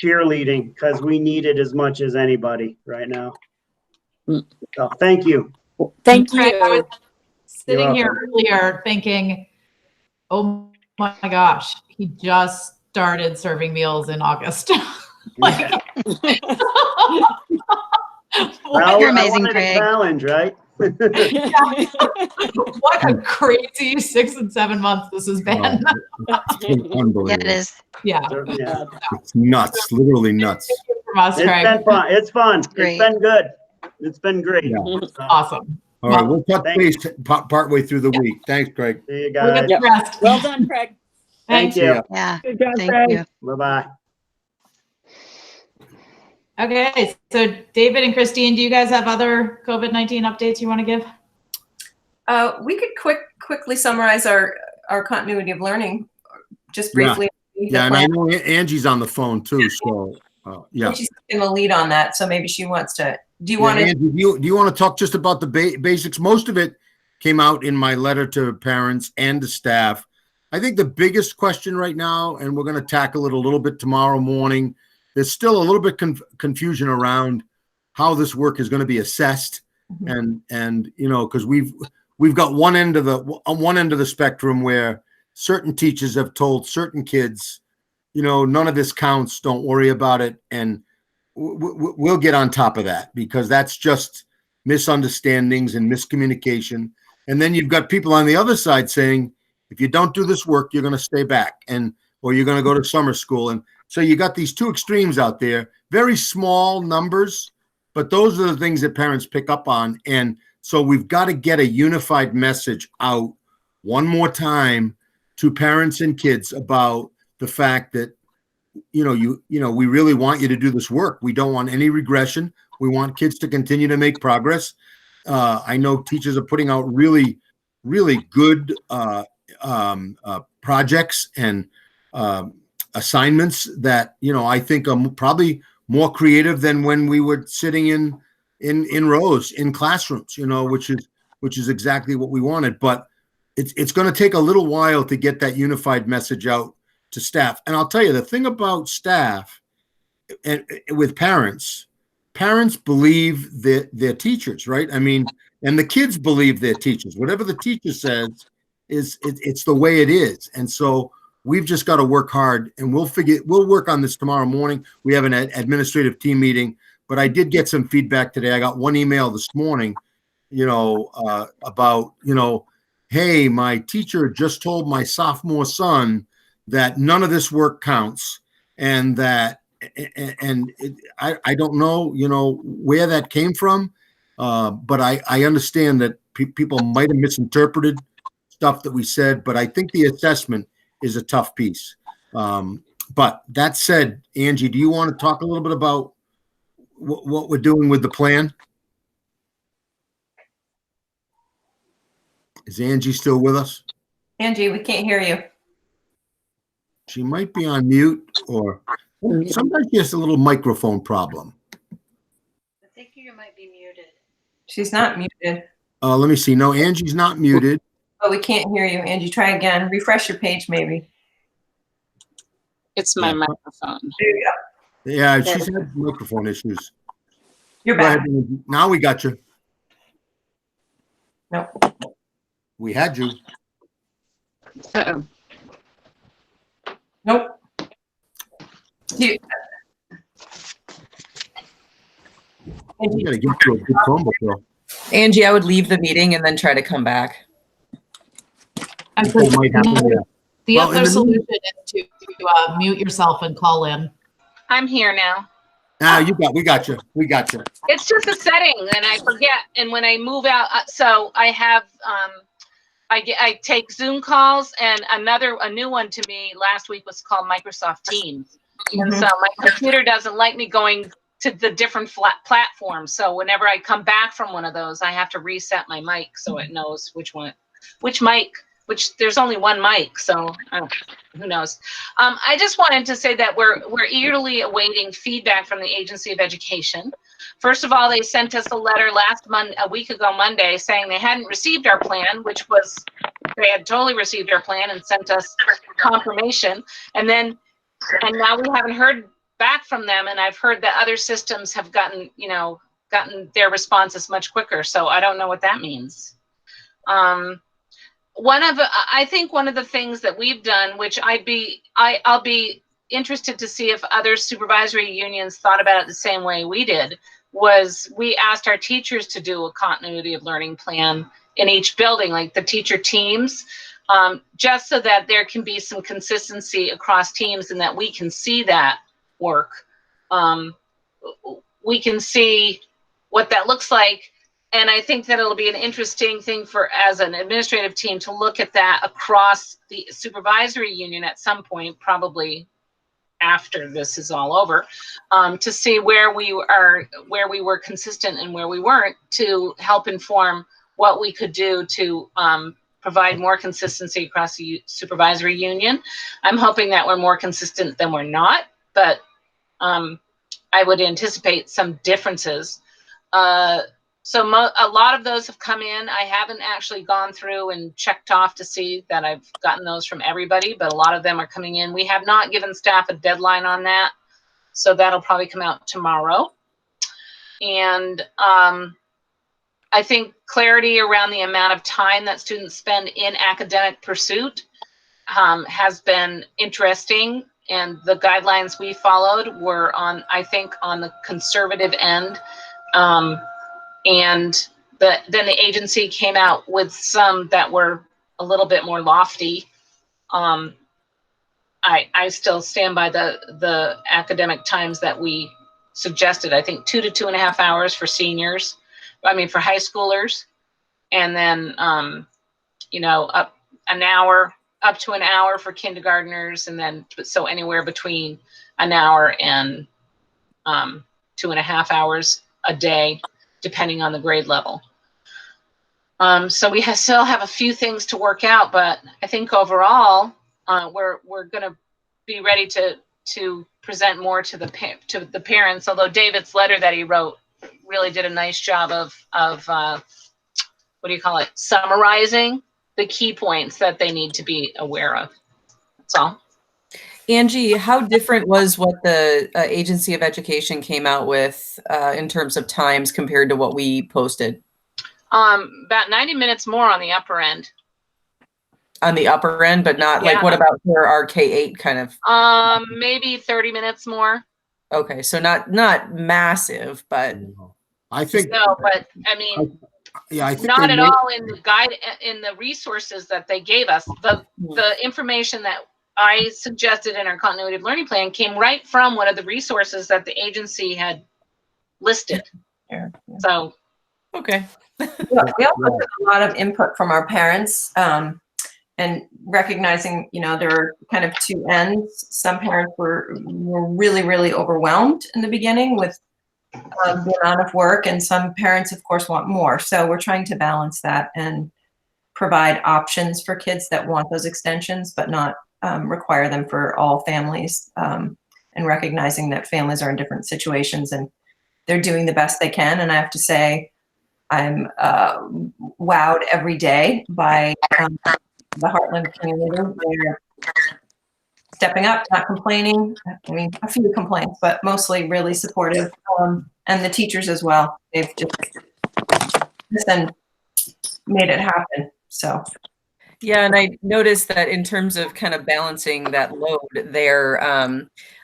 cheerleading because we need it as much as anybody right now. So thank you. Thank Craig, I was you. sitting here earlier thinking, oh my gosh, he just started serving meals in August. Well, You're amazing, I wanted a Craig. challenge, right? What a crazy 6 and 7 months this has been. Unbelievable. Yeah, it is. Yeah. Yeah. It's nuts. Literally nuts. From us, It's Craig. been fun. It's fun. Great. It's been good. It's been great. Yeah. Awesome. All right, we'll touch Thank base partway through the week. Thanks, Craig. See you We'll guys. get rest. Well done, Craig. Thank Thanks. you. Yeah. Good job, Thank Craig. you. Bye-bye. Okay, so David and Christine, do you guys have other COVID-19 updates you want to give? We could quickly summarize our continuity of learning, just briefly. Yeah, and I know Angie's on the phone too, so yeah. She's going to lead on that, so maybe she wants to. Do you want to? Angie, do you want to talk just about the basics? Most of it came out in my letter to parents and to staff. I think the biggest question right now, and we're going to tackle it a little bit tomorrow morning, there's still a little bit confusion around how this work is going to be assessed, and because we've got one end of the spectrum where certain teachers have told certain kids, none of this counts, don't worry about it, and we'll get on top of that because that's just misunderstandings and miscommunication. And then you've got people on the other side saying, if you don't do this work, you're going to stay back or you're going to go to summer school. And so you got these two extremes out there, very small numbers, but those are the things that parents pick up on. And so we've got to get a unified message out one more time to parents and kids about the fact that, we really want you to do this work. We don't want any regression. We want kids to continue to make progress. I know teachers are putting out really, really good projects and assignments that, I think are probably more creative than when we were sitting in rows in classrooms, which is exactly what we wanted. But it's going to take a little while to get that unified message out to staff. And I'll tell you, the thing about staff and with parents believe their teachers, right? I mean, and the kids believe their teachers. Whatever the teacher says it's the way it is. And so we've just got to work hard, and we'll work on this tomorrow morning. We have an administrative team meeting, but I did get some feedback today. I got one email this morning, about, hey, my teacher just told my sophomore son that none of this work counts, and that, I don't know, where that came from. But I understand that people might have misinterpreted stuff that we said, but I think the assessment is a tough piece. But that said, Angie, do you want to talk a little bit about what we're doing with the plan? Is Angie still with us? Angie, we can't hear you. She might be on mute, or sometimes she has a little microphone problem. I think you might be muted. She's not muted. Let me see. No, Angie's not muted. Oh, we can't hear you. Angie, try again. Refresh your page, maybe. It's my microphone. There you go. Yeah, she's had microphone issues. You're Go ahead, back. Angie. Now we got you. No. We had you. Uh-oh. Nope. You got to get to a good Chromebook, though. Angie, I would leave the meeting and then try to come back. People might have to, The Well, in other the solution is to mute yourself and call in. I'm here now. we got you. We got you. It's just a setting and I forget. And when I move out, so I have, I take Zoom calls, and a new one to me last week was called Microsoft Teams. And so my computer doesn't like me going to the different platforms. So whenever I come back from one of those, I have to reset my mic so it knows which mic, which there's only one mic. So who knows? I just wanted to say that we're eagerly awaiting feedback from the Agency of Education. First of all, they sent us a letter a week ago Monday, saying they hadn't received our plan, which was, they had totally received our plan and sent us confirmation. And now we haven't heard back from them. And I've heard that other systems have gotten their responses much quicker. So I don't know what that means. I think one of the things that we've done, which I'll be interested to see if other supervisory unions thought about it the same way we did, was we asked our teachers to do a continuity of learning plan in each building, like the teacher teams, just so that there can be some consistency across teams and that we can see that work. We can see what that looks like. And I think that it'll be an interesting thing as an administrative team to look at that across the supervisory union at some point, probably after this is all over, to see where we were consistent and where we weren't, to help inform what we could do to provide more consistency across the supervisory union. I'm hoping that we're more consistent than we're not, but I would anticipate some differences. So a lot of those have come in. I haven't actually gone through and checked off to see that I've gotten those from everybody, but a lot of them are coming in. We have not given staff a deadline on that, so that'll probably come out tomorrow. And I think clarity around the amount of time that students spend in academic pursuit has been interesting. And the guidelines we followed were I think on the conservative end. And then the agency came out with some that were a little bit more lofty. I still stand by the academic times that we suggested. I think 2 to 2.5 hours for seniors. I mean, for high schoolers, and then up to an hour for kindergartners, and then so anywhere between an hour and 2.5 hours a day, depending on the grade level. So we still have a few things to work out, but I think overall we're going to be ready to to present more to the parents. Although David's letter that he wrote really did a nice job of what do you call it? Summarizing the key points that they need to be aware of. That's all. Angie, how different was what the Agency of Education came out with in terms of times compared to what we posted? About 90 minutes more on the upper end. On the upper end, but not Yeah. like, what about for our K-8 kind of? Maybe 30 minutes more. Okay, so not massive, but I think No, but I mean, I think not they at made- all in the guide, in the resources that they gave us. The information that I suggested in our continuity of learning plan came right from one of the resources that the agency had listed. Yeah. So, okay. We also took a lot of input from our parents, and recognizing, there are kind of two ends. Some parents were really, really overwhelmed in the beginning with the amount of work, and some parents, of course, want more. So we're trying to balance that and provide options for kids that want those extensions, but not require them for all families, and recognizing that families are in different situations and they're doing the best they can. And I have to say, I'm wowed every day by the Heartland community. They're stepping up, not complaining. I mean, a few complaints, but mostly really supportive. And the teachers as well. They've just made it happen. So. Yeah, and I noticed that in terms of kind of balancing that load there,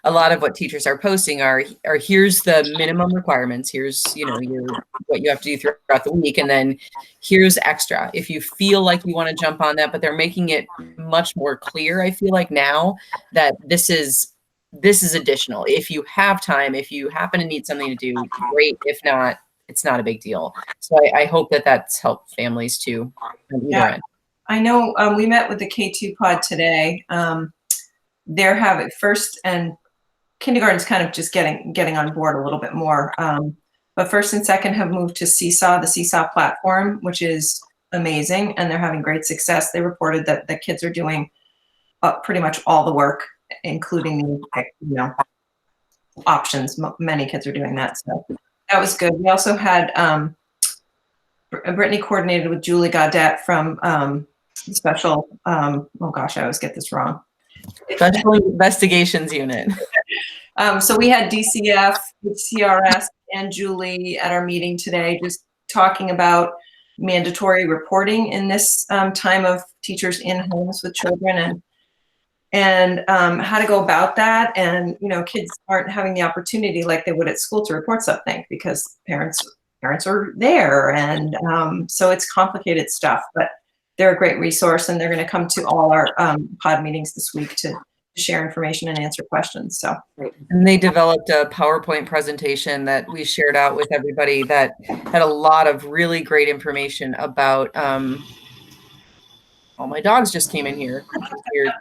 a lot of what teachers are posting are here's the minimum requirements, here's what you have to do throughout the week, and then here's extra if you feel like you want to jump on that. But they're making it much more clear, I feel like, now that this is additional. If you have time, if you happen to need something to do, great. If not, it's not a big deal. So I hope that that's helped families too. Yeah. I know we met with the K2 pod today. They're having first and kindergarten's kind of just getting on board a little bit more. But first and second have moved to Seesaw, the Seesaw platform, which is amazing, and they're having great success. They reported that the kids are doing pretty much all the work, including options. Many kids are doing that, so that was good. We also had Brittany coordinated with Julie Gaudette from Special, oh gosh, I always get this wrong. Special Investigations Unit. So we had DCF, CRS, and Julie at our meeting today, just talking about mandatory reporting in this time of teachers in homes with children, and how to go about that. And kids aren't having the opportunity like they would at school to report something because parents are there, and so it's complicated stuff. But they're a great resource, and they're going to come to all our pod meetings this week to share information and answer questions. So, and they developed a PowerPoint presentation that we shared out with everybody that had a lot of really great information about. Oh, my dogs just came in here. Weird.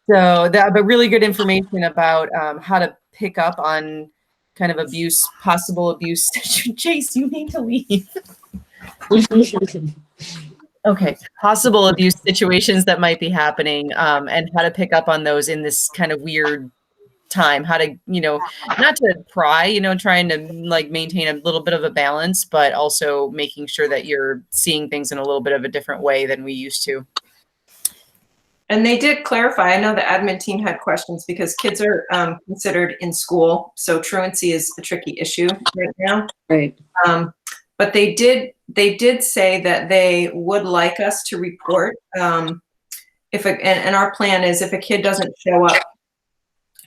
But really good information about how to pick up on kind of possible abuse. Chase, you need to leave. Okay, possible abuse situations that might be happening, and how to pick up on those in this kind of weird time. How to, not to pry, trying to like maintain a little bit of a balance, but also making sure that you're seeing things in a little bit of a different way than we used to. And they did clarify. I know the admin team had questions because kids are considered in school, so truancy is a tricky issue right now. Right. But they did say that they would like us to report and our plan is if a kid doesn't show up,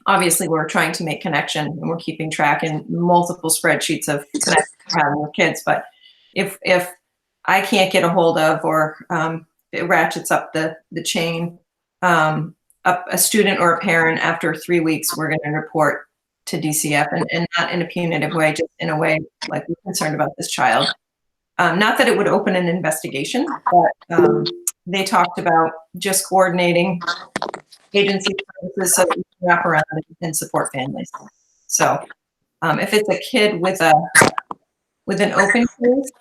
obviously we're trying to make connection and we're keeping track in multiple spreadsheets of connections we're having with kids. But if I can't get a hold of, or it ratchets up the chain, a student or a parent after 3 weeks, we're going to report to DCF, and not in a punitive way, just in a way like we're concerned about this child. Not that it would open an investigation, but they talked about just coordinating agency services so that we can wrap around and support families. So if it's a kid with an open case,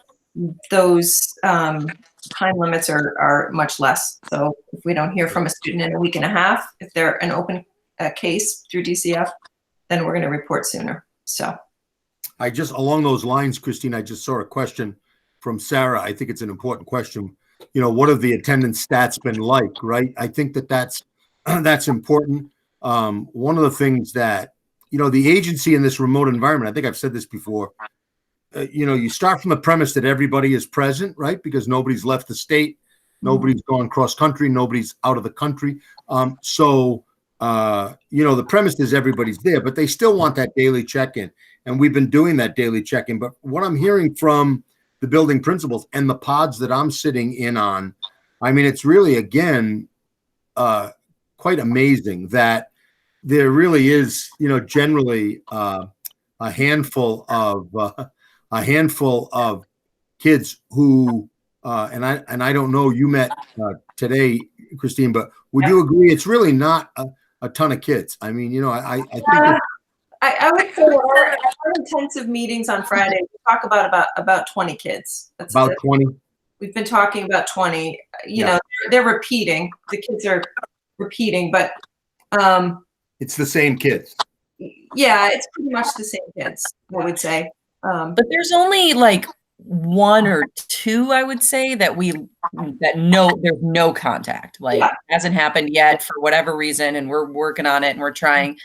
those time limits are much less. So if we don't hear from a student in a week and a half, if they're an open a case through DCF, then we're going to report sooner. So Along those lines, Christine, I just saw a question from Sarah. I think it's an important question. What have the attendance stats been like, right? I think that's important. One of the things that, the agency in this remote environment, I think I've said this before, you start from the premise that everybody is present, right? Because nobody's left the state, nobody's gone cross country, nobody's out of the country. The premise is everybody's there, but they still want that daily check-in. And we've been doing that daily check-in. But what I'm hearing from the building principals and the pods that I'm sitting in on, I mean, it's really, again, quite amazing that there really is, generally a handful of kids who, and I don't know, you met today, Christine, but would you agree it's really not a ton of kids? I mean, I think I would say our intensive meetings on Friday, we talk about 20 kids. That's about 20. We've been talking about 20. You know, they're repeating. The kids are repeating, but it's the same kids. Yeah, it's pretty much the same kids, I would say. But there's only like one or two, I would say, there's no contact. Like hasn't happened yet for whatever reason, and we're working on it and we're trying.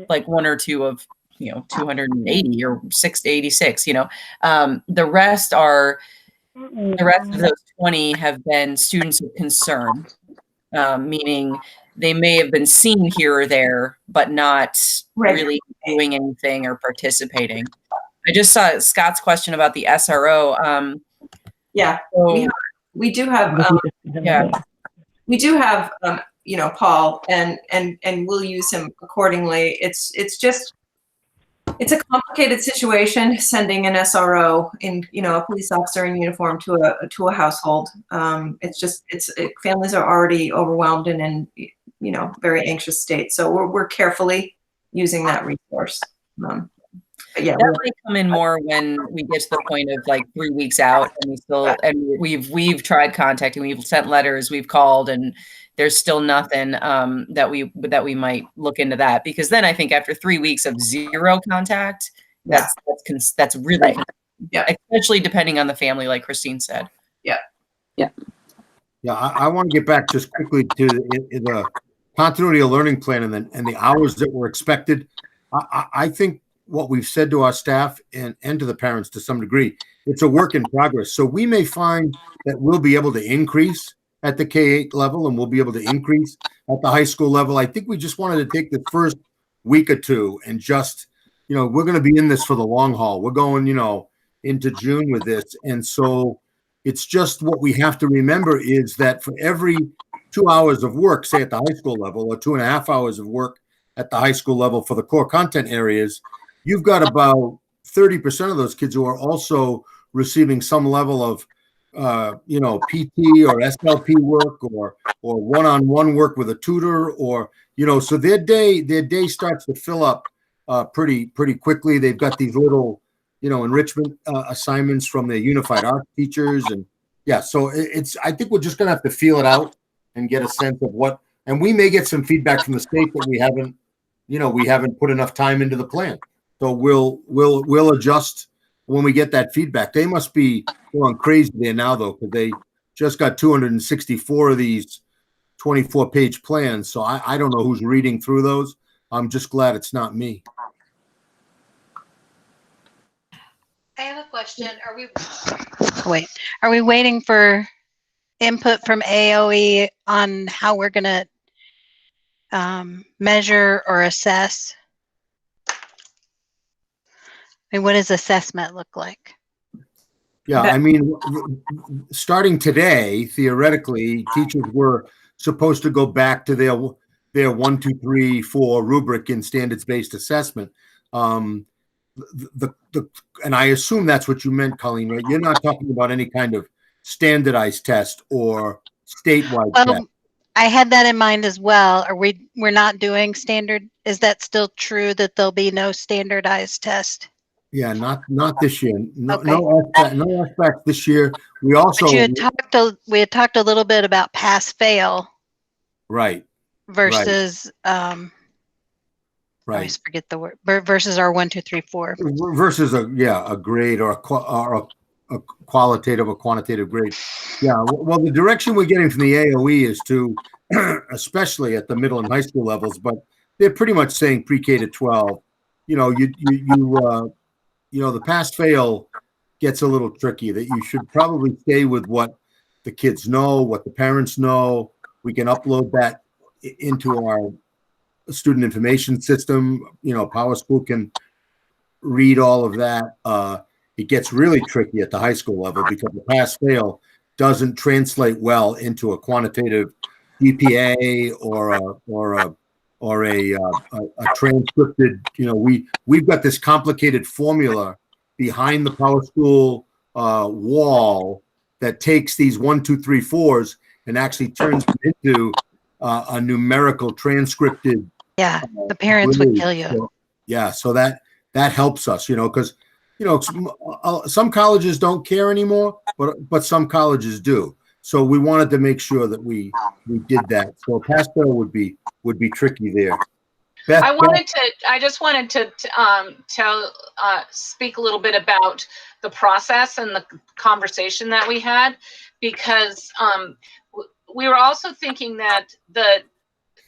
Like one or two of 280 or 686. The rest of those 20 have been students of concern, meaning they may have been seen here or there, but not really doing anything or participating. I just saw Scott's question about the SRO. So we do have, Paul, and we'll use him accordingly. It's a complicated situation sending an SRO in, a police officer in uniform to a household. Families are already overwhelmed and in, very anxious state. So we're carefully using that resource. That might come in more when we get to the point of like 3 weeks out, and we've tried contacting, we've sent letters, we've called, and there's still nothing that we might look into that, because then I think after 3 weeks of zero contact, that's really, especially depending on the family, like Christine said. I want to get back just quickly to the continuity of learning plan and the hours that were expected. I think what we've said to our staff and to the parents to some degree, it's a work in progress. So we may find that we'll be able to increase at the K-8 level and we'll be able to increase at the high school level. I think we just wanted to take the first week or two and just, we're going to be in this for the long haul. We're going, into June with this. And so it's just what we have to remember is that for every 2 hours of work, say at the high school level, or 2.5 hours of work at the high school level for the core content areas, you've got about 30% of those kids who are also receiving some level of, PT or SLP work or one-on-one work with a tutor, or, so their day starts to fill up pretty quickly. They've got these little, enrichment assignments from their unified art teachers. And so I think we're just going to have to feel it out and get a sense of what, and we may get some feedback from the state that we haven't put enough time into the plan. So we'll adjust when we get that feedback. They must be going crazy there now, though, because they just got 264 of these 24-page plans. So I don't know who's reading through those. I'm just glad it's not me. I have a question. Are we waiting for input from AOE on how we're going to measure or assess? I mean, what does assessment look like? Yeah, I mean, starting today, theoretically, teachers were supposed to go back to their 1, 2, 3, 4 rubric in standards-based assessment. And I assume that's what you meant, Colleen, right? You're not talking about any kind of standardized test or statewide test. I had that in mind as well. We're not doing standard? Is that still true that there'll be no standardized test? Yeah, not this year. No aspect this year. We also we had talked a little bit about pass fail. Right. versus I Right. always forget the word, versus our 1, 2, 3, 4. Versus a grade or a qualitative or quantitative grade. Yeah. Well, the direction we're getting from the AOE is to, especially at the middle and high school levels, but they're pretty much saying pre-K to 12. You know, the pass fail gets a little tricky. That you should probably stay with what the kids know, what the parents know. We can upload that into our student information system. You know, Power School can read all of that. It gets really tricky at the high school level because the pass fail doesn't translate well into a quantitative GPA or a transcripted. You know, we've got this complicated formula behind the Power School wall that takes these 1, 2, 3, 4s and actually turns them into a numerical transcripted. Yeah, the parents would kill you. So, yeah, so that helps us, you know, because some colleges don't care anymore, but some colleges do. So we wanted to make sure that we did that. So pass fail would be tricky there. Beth, I just wanted to speak a little bit about the process and the conversation that we had, because we were also thinking that the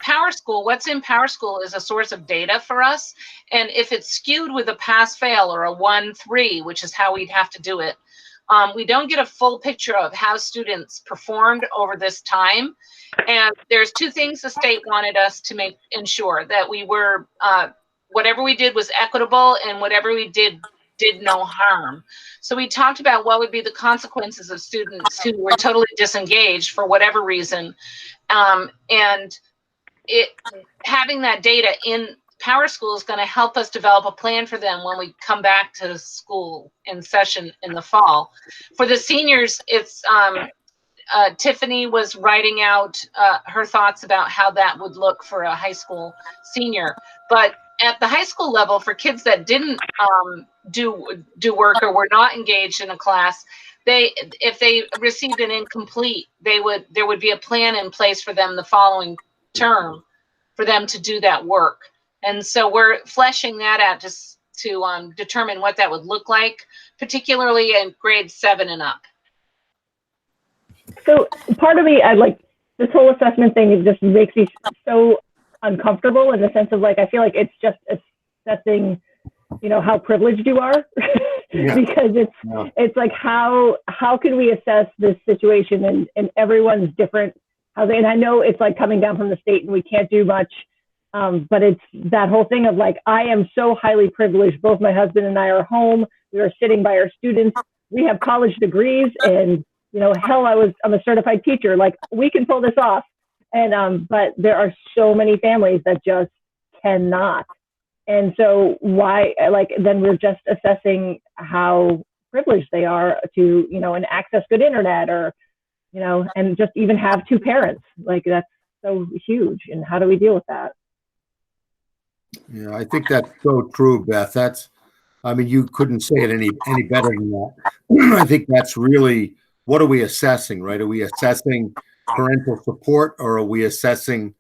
Power School, what's in Power School is a source of data for us. And if it's skewed with a pass fail or a 1-3, which is how we'd have to do it, we don't get a full picture of how students performed over this time. And there's two things the state wanted us to ensure that we were, whatever we did was equitable, and whatever we did no harm. So we talked about what would be the consequences of students who were totally disengaged for whatever reason. And having that data in Power School is going to help us develop a plan for them when we come back to school in session in the fall. For the seniors, it's Tiffany was writing out her thoughts about how that would look for a high school senior. But at the high school level, for kids that didn't do work or were not engaged in a class, if they received an incomplete, there would be a plan in place for them the following term for them to do that work. And so we're fleshing that out just to determine what that would look like, particularly in grade 7 and up. So part of me, I like this whole assessment thing. It just makes me so uncomfortable in the sense of like, I feel like it's just assessing, you know, how privileged you are. Yeah. Because it's like, how can we assess this situation, and everyone's different. And I know it's like coming down from the state and we can't do much. But it's that whole thing of like, I am so highly privileged. Both my husband and I are home. We are sitting by our students. We have college degrees, and, you know, hell, I'm a certified teacher. Like, we can pull this off. And, but there are so many families that just cannot. And so then we're just assessing how privileged they are to, you know, and access good internet, or, you know, and just even have 2 parents. Like, that's so huge. And how do we deal with that? Yeah, I think that's so true, Beth. You couldn't say it any better than that. I think that's really, what are we assessing, right? Are we assessing parental support, or are we assessing,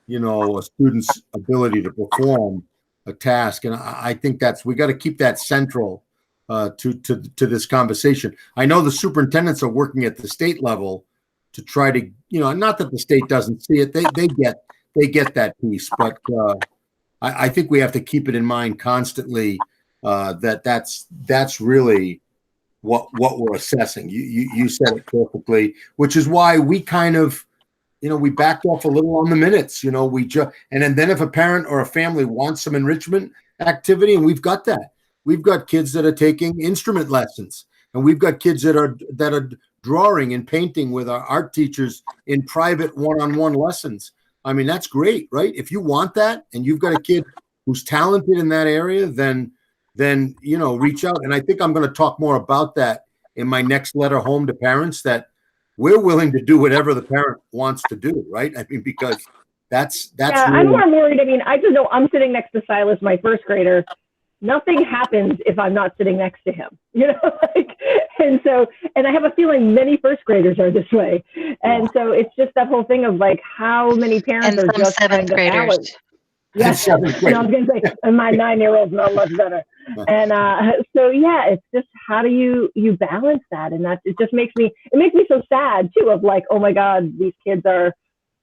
you know, a student's ability to perform a task? And I think we got to keep that central to this conversation. I know the superintendents are working at the state level to try to, you know, not that the state doesn't see it, they get that piece, but I think we have to keep it in mind constantly, that's really what we're assessing. You said it perfectly, which is why we kind of, you know, we backed off a little on the minutes. You know, and then if a parent or a family wants some enrichment activity, and we've got that. We've got kids that are taking instrument lessons, and we've got kids that are drawing and painting with our art teachers in private one-on-one lessons. I mean, that's great, right? If you want that and you've got a kid who's talented in that area, then, you know, reach out. And I think I'm going to talk more about that in my next letter home to parents, that we're willing to do whatever the parent wants to do, right? I mean, because that's yeah, really... I'm more worried. I mean, I just know I'm sitting next to Silas, my first grader. Nothing happens if I'm not sitting next to him, you know, like, And so, and I have a feeling many first graders are this way. And so it's just that whole thing of like how many parents And are some just trying seventh to balance. graders. Yes, and I was going to say, and my 9-year-old's not much better. And so, yeah, it's just how do you balance that? And that, it just makes me so sad too of like, oh my God, these kids are,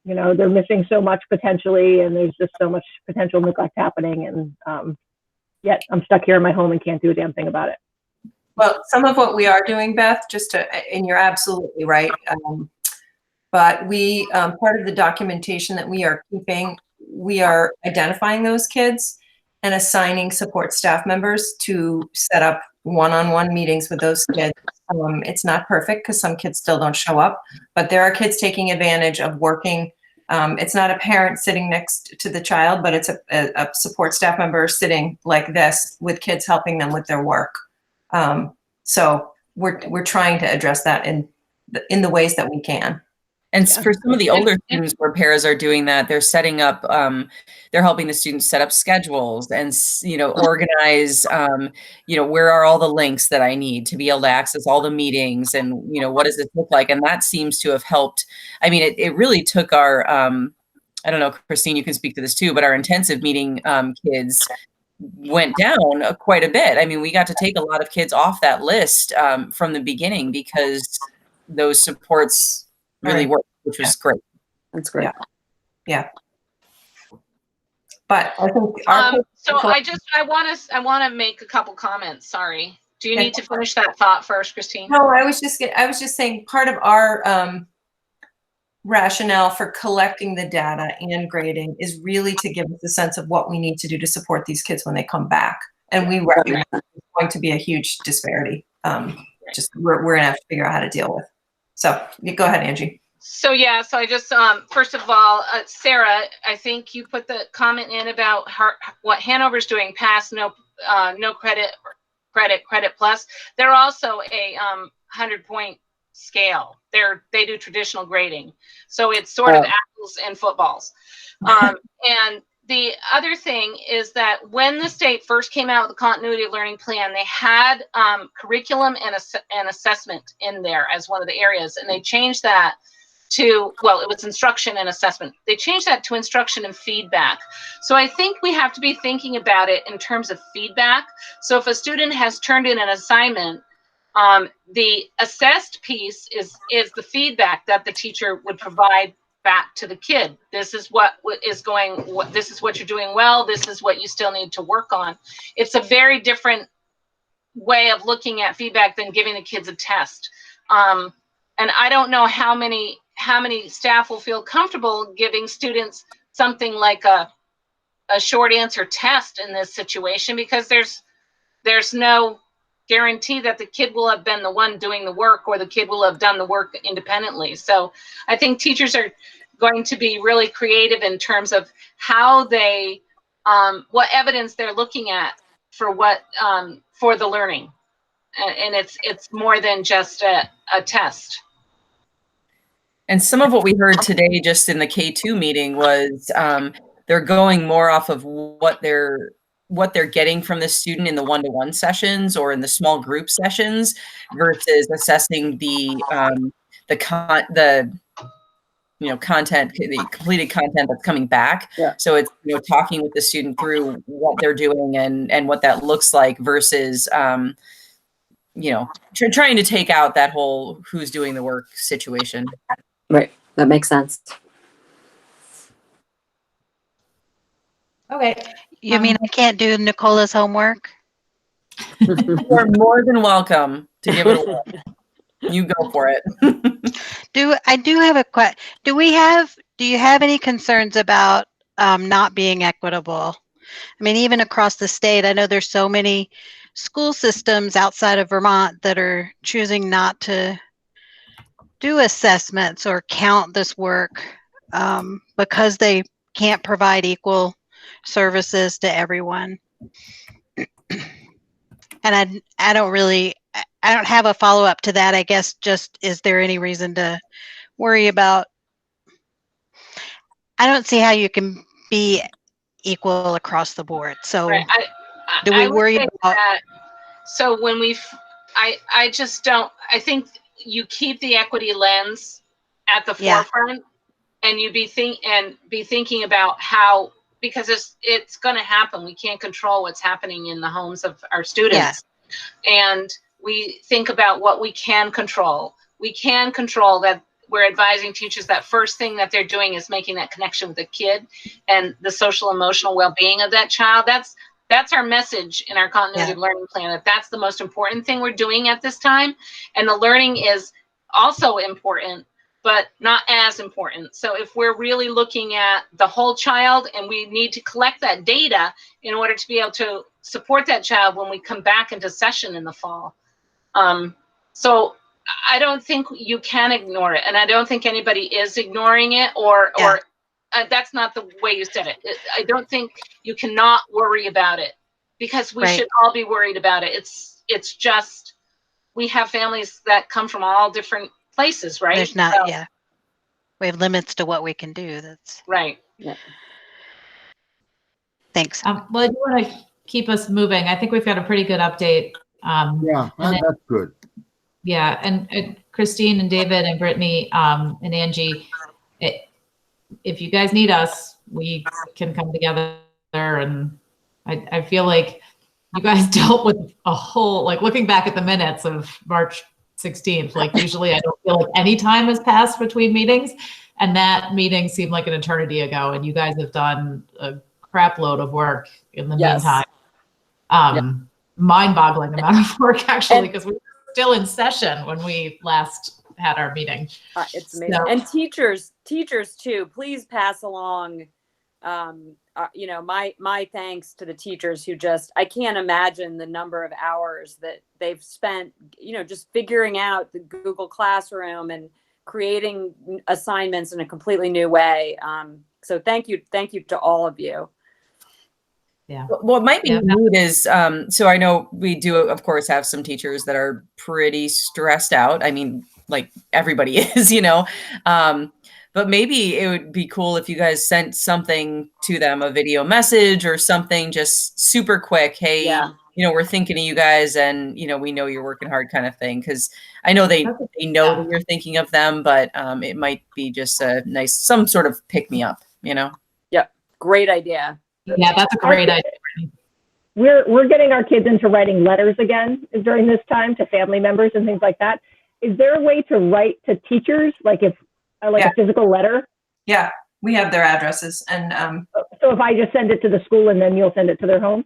you know, they're missing so much potentially, and there's just so much potential neglect happening. And yet I'm stuck here in my home and can't do a damn thing about it. Well, some of what we are doing, Beth, and you're absolutely right. But we, part of the documentation that we are keeping, we are identifying those kids and assigning support staff members to set up one-on-one meetings with those kids. It's not perfect because some kids still don't show up, but there are kids taking advantage of working. It's not a parent sitting next to the child, but it's a support staff member sitting like this with kids helping them with their work. So we're trying to address that in the ways that we can. And for some of the older students where paras are doing that, they're setting up, they're helping the students set up schedules and, you know, organize, you know, where are all the links that I need to be able to access all the meetings, and, you know, what does this look like? And that seems to have helped. I mean, it really took our, I don't know, Christine, you can speak to this too, but our intensive meeting kids went down quite a bit. I mean, we got to take a lot of kids off that list from the beginning because those supports really worked, which was great. That's great. Yeah. But I think so I want to make a couple comments. Sorry. Do you need to finish that thought first, Christine? No, I was just saying part of our rationale for collecting the data and grading is really to give us a sense of what we need to do to support these kids when they come back. And we recognize there's going to be a huge disparity. Just we're gonna have to figure out how to deal with. So go ahead, Angie. So yeah, so I just first of all, Sarah, I think you put the comment in about what Hanover's doing past no credit plus. They're also a 100-point scale. They do traditional grading, so it's sort of apples and footballs. And the other thing is that when the state first came out with the continuity of learning plan, they had curriculum and assessment in there as one of the areas, and they changed that to, well, it was instruction and assessment. They changed that to instruction and feedback. So I think we have to be thinking about it in terms of feedback. So if a student has turned in an assignment, the assessed piece is the feedback that the teacher would provide back to the kid. This is what is going, this is what you're doing well, this is what you still need to work on. It's a very different way of looking at feedback than giving the kids a test. And I don't know how many staff will feel comfortable giving students something like a short answer test in this situation, because there's no guarantee that the kid will have been the one doing the work, or the kid will have done the work independently. So I think teachers are going to be really creative in terms of how they, what evidence they're looking at for what, for the learning. And it's more than just a test. And some of what we heard today just in the K2 meeting was they're going more off of what they're getting from the student in the one-to-one sessions or in the small group sessions versus assessing the content, the completed content that's coming back. Yeah. So it's, you know, talking with the student through what they're doing and what that looks like versus, you know, trying to take out that whole who's doing the work situation. Right. That makes sense. Okay. You mean I can't do Nicola's homework? You're more than welcome to give it a whirl. You go for it. I do have a question. Do you have any concerns about not being equitable? I mean, even across the state, I know there's so many school systems outside of Vermont that are choosing not to do assessments or count this work because they can't provide equal services to everyone. And I don't have a follow-up to that. I guess just, is there any reason to worry about? I don't see how you can be equal across the board. So Right. do we worry about that? So when I just don't, I think you keep the equity lens at the Yeah. forefront, and you be thinking about how, because it's going to happen. We can't control what's happening in the homes of our students. Yeah. And we think about what we can control. We can control that. We're advising teachers that first thing that they're doing is making that connection with the kid and the social emotional well-being of that child. That's our message in our continuity of learning plan. That's the most important thing we're doing at this time. And the learning is also important, but not as important. So if we're really looking at the whole child, and we need to collect that data in order to be able to support that child when we come back into session in the fall. So I don't think you can ignore it. And I don't think anybody is ignoring it, or that's not the way you said it. I don't think you cannot worry about it, because we should all be worried about it. It's just, we have families that come from all different places, right? There's not, we have limits to what we can do. That's right. Yeah. Thanks. Well, I do want to keep us moving. I think we've got a pretty good update. That's good. Yeah, and Christine and David and Brittany and Angie, if you guys need us, we can come together. And I feel like you guys dealt with a whole, like looking back at the minutes of March 16th, like usually I don't feel like any time has passed between meetings, and that meeting seemed like an eternity ago, and you guys have done a crap load of work in the meantime. Mind-boggling amount of work, actually, because we were still in session when we last had our meeting. It's amazing. So, and teachers too, please pass along, my thanks to the teachers who I can't imagine the number of hours that they've spent, just figuring out the Google Classroom and creating assignments in a completely new way. So thank you to all of you. Yeah. What might be neat is, so I know we do, of course, have some teachers that are pretty stressed out. I mean, like everybody is, but maybe it would be cool if you guys sent something to them, a video message or something, just super quick. Hey, we're thinking of you guys, and, we know you're working hard, kind of thing. Cause I know they know that you're thinking of them, but it might be just a nice, some sort of pick me up, Yep. Great idea. Yeah, that's a great idea. We're getting our kids into writing letters again during this time to family members and things like that. Is there a way to write to teachers, like a physical letter? Yeah, we have their addresses, and so if I just send it to the school and then you'll send it to their home,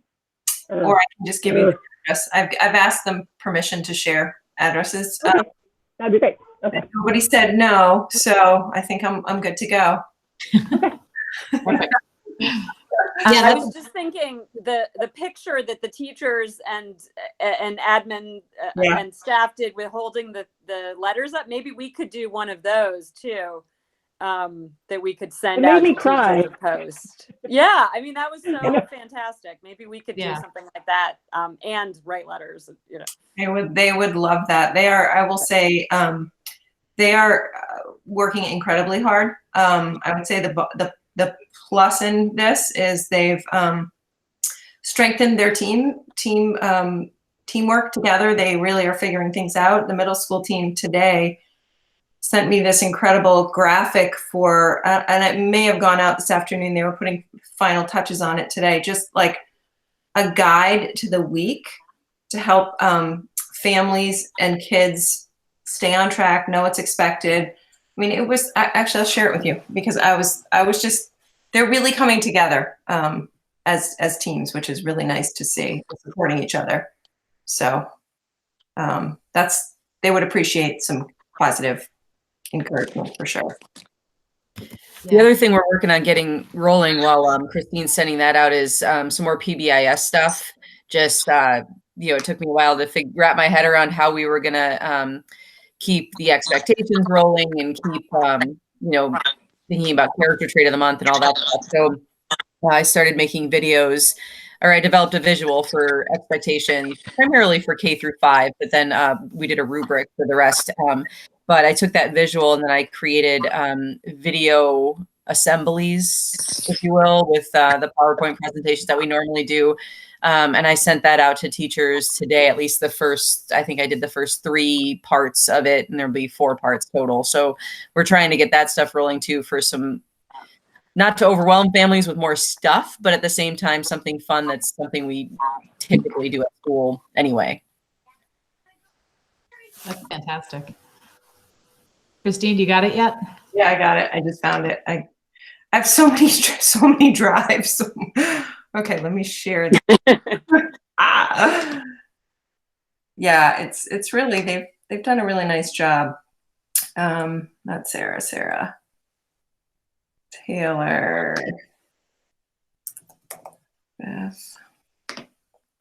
or I can just give you the address. I've asked them permission to share addresses. Okay. That'd be great. Okay. Nobody said no, so I think I'm good to go. Okay. I was just thinking the picture that the teachers and admin and staff did with holding the letters up. Maybe we could do one of those too, that we could send out to teachers to post. Yeah, I mean that was so fantastic. Maybe we could do something like that, and write letters. They would love that. They are. I will say, they are working incredibly hard. I would say the plus in this is they've strengthened their teamwork together. They really are figuring things out. The middle school team today sent me this incredible graphic for, and it may have gone out this afternoon. They were putting final touches on it today, just like a guide to the week to help families and kids stay on track, know what's expected. I mean, it was, actually, I'll share it with you, because I was just, they're really coming together as teams, which is really nice to see, supporting each other. So they would appreciate some positive encouragement for sure. The other thing we're working on getting rolling while Christine's sending that out is some more PBIS stuff. Just, it took me a while to wrap my head around how we were going to keep the expectations rolling and keep, thinking about character trait of the month and all that stuff. So I started making videos, or I developed a visual for expectations, primarily for K through 5, but then we did a rubric for the rest. But I took that visual and then I created video assemblies, if you will, with the PowerPoint presentations that we normally do. And I sent that out to teachers today, at least I think I did the first 3 parts of it, and there'll be 4 parts total. So we're trying to get that stuff rolling too, for some, not to overwhelm families with more stuff, but at the same time, something fun that's something we typically do at school anyway. That's fantastic. Christine, you got it yet? Yeah, I got it. I just found it. I have so many drives. Okay, let me share this. Yeah, it's really, they've done a really nice job. Not Sarah Taylor, Beth.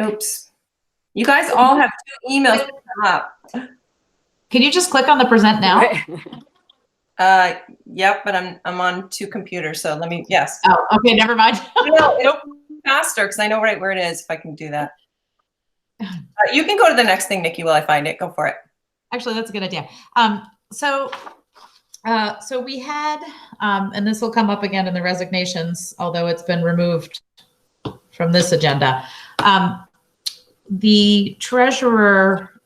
Oops, you guys all have 2 emails to come up. Can you just click on the present now? Yep, but I'm on 2 computers, so let me, yes. Oh, okay, never mind. No, it'll be faster because I know right where it is if I can do that. You can go to the next thing, Nikki, while I find it. Go for it. Actually, that's a good idea. So we had, and this will come up again in the resignations, although it's been removed from this agenda. The treasurer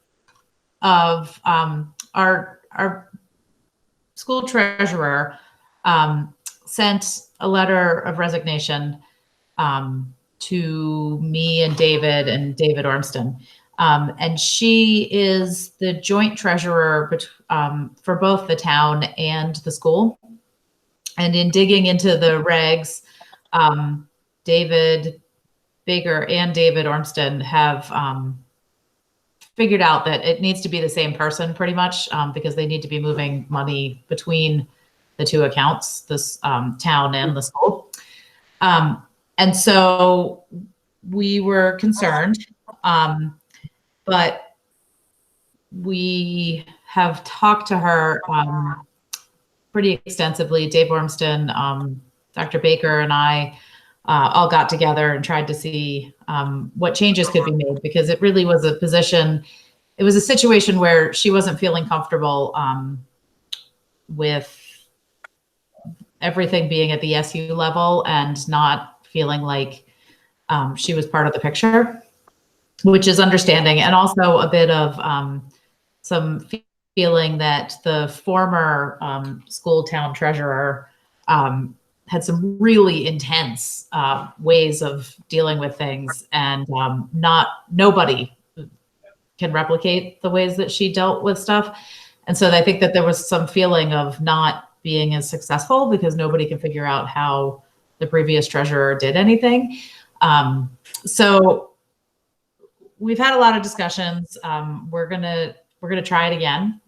of our school treasurer sent a letter of resignation to me and David Ormston. And she is the joint treasurer for both the town and the school. And in digging into the regs, David Baker and David Ormston have figured out that it needs to be the same person pretty much, because they need to be moving money between the 2 accounts, this town and the school. And so we were concerned, but we have talked to her pretty extensively. Dave Ormston, Dr. Baker, and I all got together and tried to see what changes could be made, because it really was a position, it was a situation where she wasn't feeling comfortable with everything being at the SU level and not feeling like she was part of the picture, which is understanding, and also a bit of some feeling that the former school town treasurer had some really intense ways of dealing with things, and nobody can replicate the ways that she dealt with stuff. And so I think that there was some feeling of not being as successful because nobody can figure out how the previous treasurer did anything. So we've had a lot of discussions. We're gonna try it again.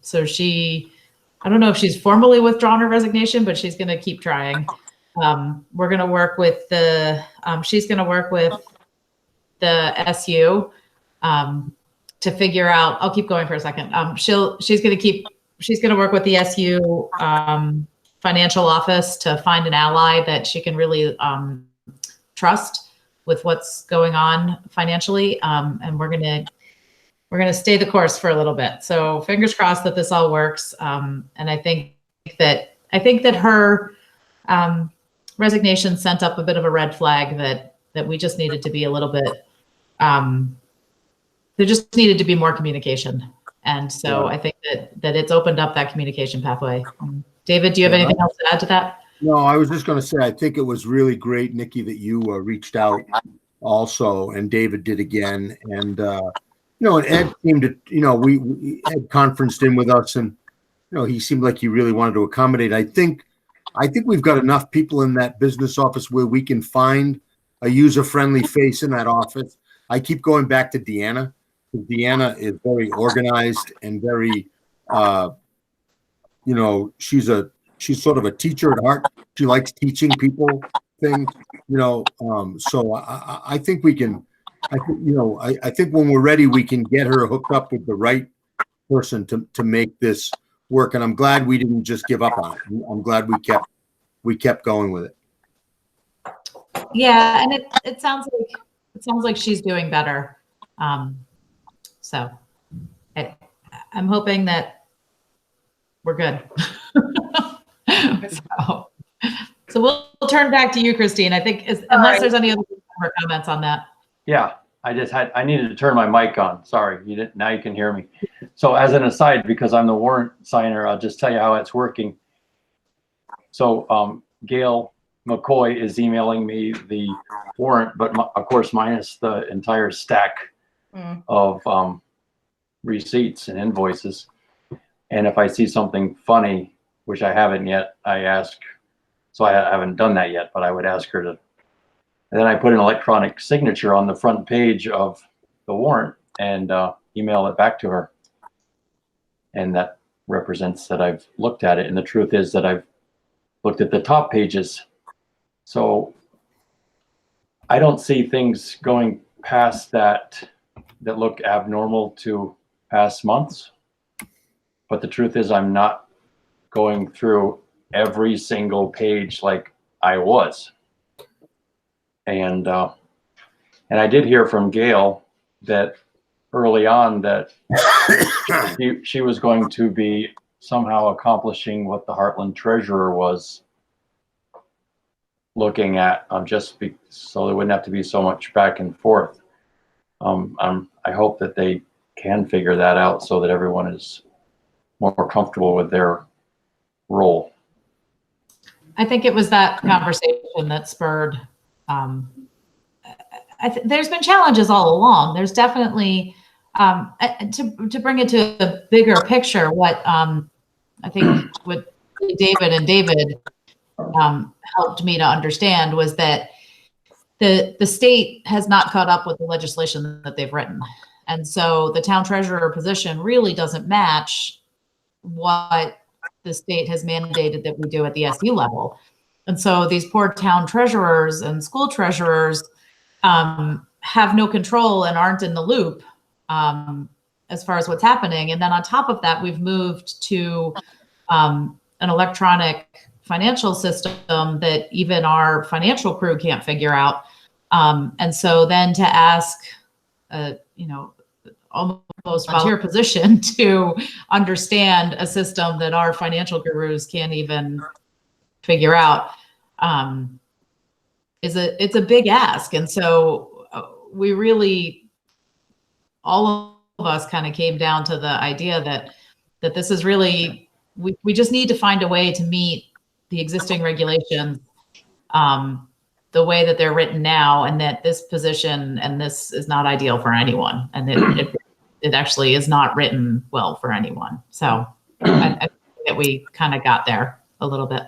So I don't know if she's formally withdrawn her resignation, but she's gonna keep trying. We're gonna work with she's gonna work with the SU to figure out, I'll keep going for a second. She's gonna work with the SU financial office to find an ally that she can really trust with what's going on financially. And we're gonna stay the course for a little bit. So fingers crossed that this all works. And I think that her resignation sent up a bit of a red flag that we just needed to be a little bit, there just needed to be more communication. And so I think that it's opened up that communication pathway. David, do you have anything else to add to that? No, I was just going to say, I think it was really great, Nikki, that you reached out also, and David did again. And, and Ed seemed to, we Ed conferenced in with us, and, he seemed like he really wanted to accommodate. I think we've got enough people in that business office where we can find a user-friendly face in that office. I keep going back to Deanna. Deanna is very organized and very, she's sort of a teacher at heart. She likes teaching people things, so I think we can, I think when we're ready, we can get her hooked up with the right person to make this work. And I'm glad we didn't just give up on it. I'm glad we kept going with it. Yeah. And it sounds like she's doing better. So I'm hoping that we're good. So, So we'll turn back to you, Christine. I think unless there's any other comments on that. Yeah, I needed to turn my mic on. Sorry, you didn't. Now you can hear me. So as an aside, because I'm the warrant signer, I'll just tell you how it's working. So Gail McCoy is emailing me the warrant, but of course minus the entire stack of receipts and invoices. And if I see something funny, which I haven't yet, I ask. So I haven't done that yet, but I would ask her to. And then I put an electronic signature on the front page of the warrant and email it back to her. And that represents that I've looked at it. And the truth is that I've looked at the top pages. So I don't see things going past that look abnormal to past months. But the truth is I'm not going through every single page like I was. And I did hear from Gail that early on that she was going to be somehow accomplishing what the Heartland treasurer was looking at, so there wouldn't have to be so much back and forth. I hope that they can figure that out so that everyone is more comfortable with their role. I think it was that conversation that spurred. There's been challenges all along. There's definitely to bring it to a bigger picture. What I think what David helped me to understand was that the state has not caught up with the legislation that they've written, and so the town treasurer position really doesn't match what the state has mandated that we do at the SU level. And so these poor town treasurers and school treasurers have no control and aren't in the loop as far as what's happening. And then on top of that, we've moved to an electronic financial system that even our financial crew can't figure out. And so then to ask, almost volunteer position to understand a system that our financial gurus can't even figure out it's a big ask. And so we really, all of us kind of came down to the idea that this is really, we just need to find a way to meet the existing regulations the way that they're written now, and that this position and this is not ideal for anyone. And it actually is not written well for anyone. So I think that we kind of got there a little bit.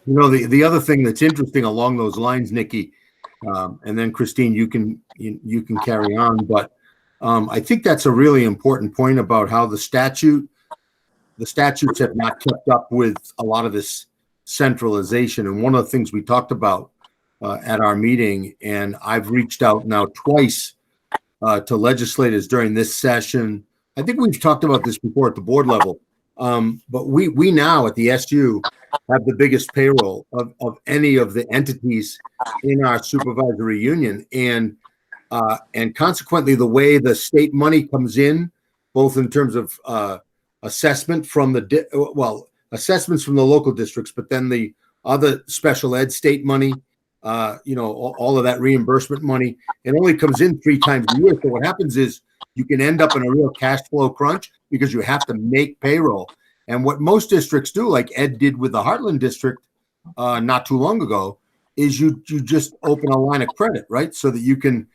The other thing that's interesting along those lines, Nikki, and then Christine, you can carry on, but I think that's a really important point about how the statutes have not kept up with a lot of this centralization. And one of the things we talked about at our meeting, and I've reached out now twice to legislators during this session. I think we've talked about this before at the board level, but we now at the SU have the biggest payroll of any of the entities in our supervisory union, and consequently the way the state money comes in, both in terms of assessment from assessments from the local districts, but then the other special ed state money, all of that reimbursement money, it only comes in 3 times a year. So what happens is you can end up in a real cash flow crunch because you have to make payroll. And what most districts do, like Ed did with the Heartland district not too long ago, is you just open a line of credit, right? So that you can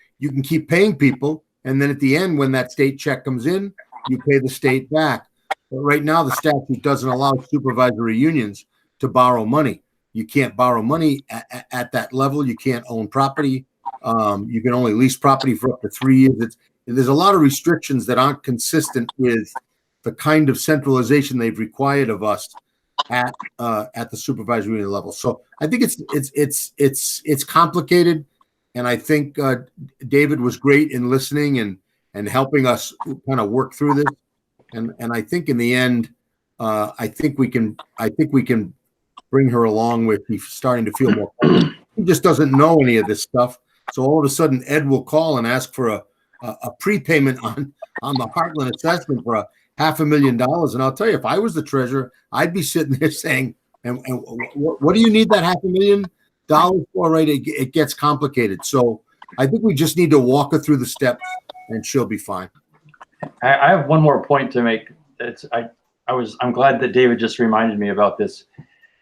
keep paying people. And then at the end, when that state check comes in, you pay the state back. But right now, the statute doesn't allow supervisory unions to borrow money. You can't borrow money at that level. You can't own property. You can only lease property for up to 3 years. There's a lot of restrictions that aren't consistent with the kind of centralization they've required of us at the supervisory union level. So I think it's complicated, and I think David was great in listening and helping us kind of work through this. And I think in the end, I think we can bring her along with starting to feel more comfortable. He just doesn't know any of this stuff. So all of a sudden, Ed will call and ask for a prepayment on the Heartland assessment for $500,000. And I'll tell you, if I was the treasurer, I'd be sitting there saying, And what do you need that $500,000 for, right? It gets complicated. So I think we just need to walk her through the steps and she'll be fine. I have one more point to make. I'm glad that David just reminded me about this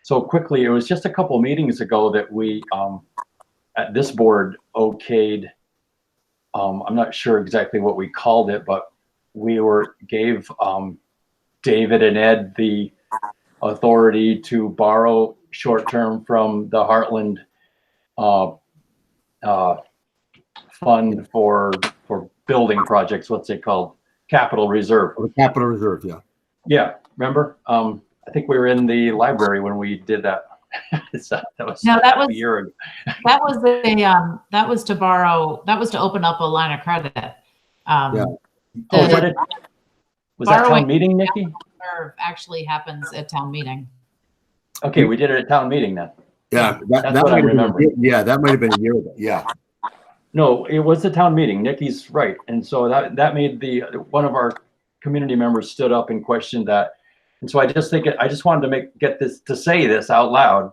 so quickly. It was just a couple meetings ago that we, at this board, okayed, I'm not sure exactly what we called it, but we gave David and Ed the authority to borrow short-term from the Heartland fund for building projects. What's it called? Capital Reserve. The Capital Reserve, yeah. Yeah, remember? I think we were in the library when we did that. That was a year ago. That was to borrow. That was to open up a line of credit. Yeah. Was that town meeting, Nikki? Actually happens at town meeting. Okay, we did it at town meeting then. Yeah, that's what I remember. Yeah, that might have been a year ago. Yeah. No, it was the town meeting. Nikki's right, and so that made one of our community members stood up and questioned that, and so I just wanted to say this out loud,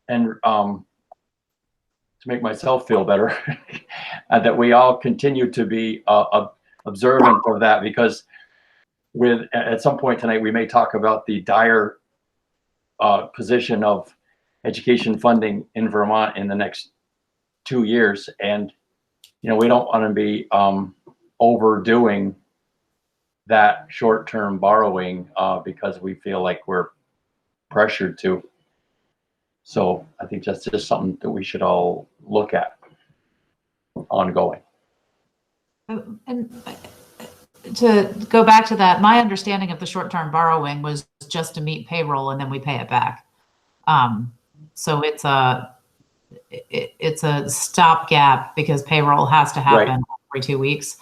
and to make myself feel better, that we all continue to be observant of that, because at some point tonight we may talk about the dire position of education funding in Vermont in the next 2 years, and we don't want to be overdoing that short-term borrowing because we feel like we're pressured to. So I think that's just something that we should all look at ongoing. And to go back to that, my understanding of the short-term borrowing was just to meet payroll and then we pay it back. So it's a stopgap because payroll has to happen every 2 weeks.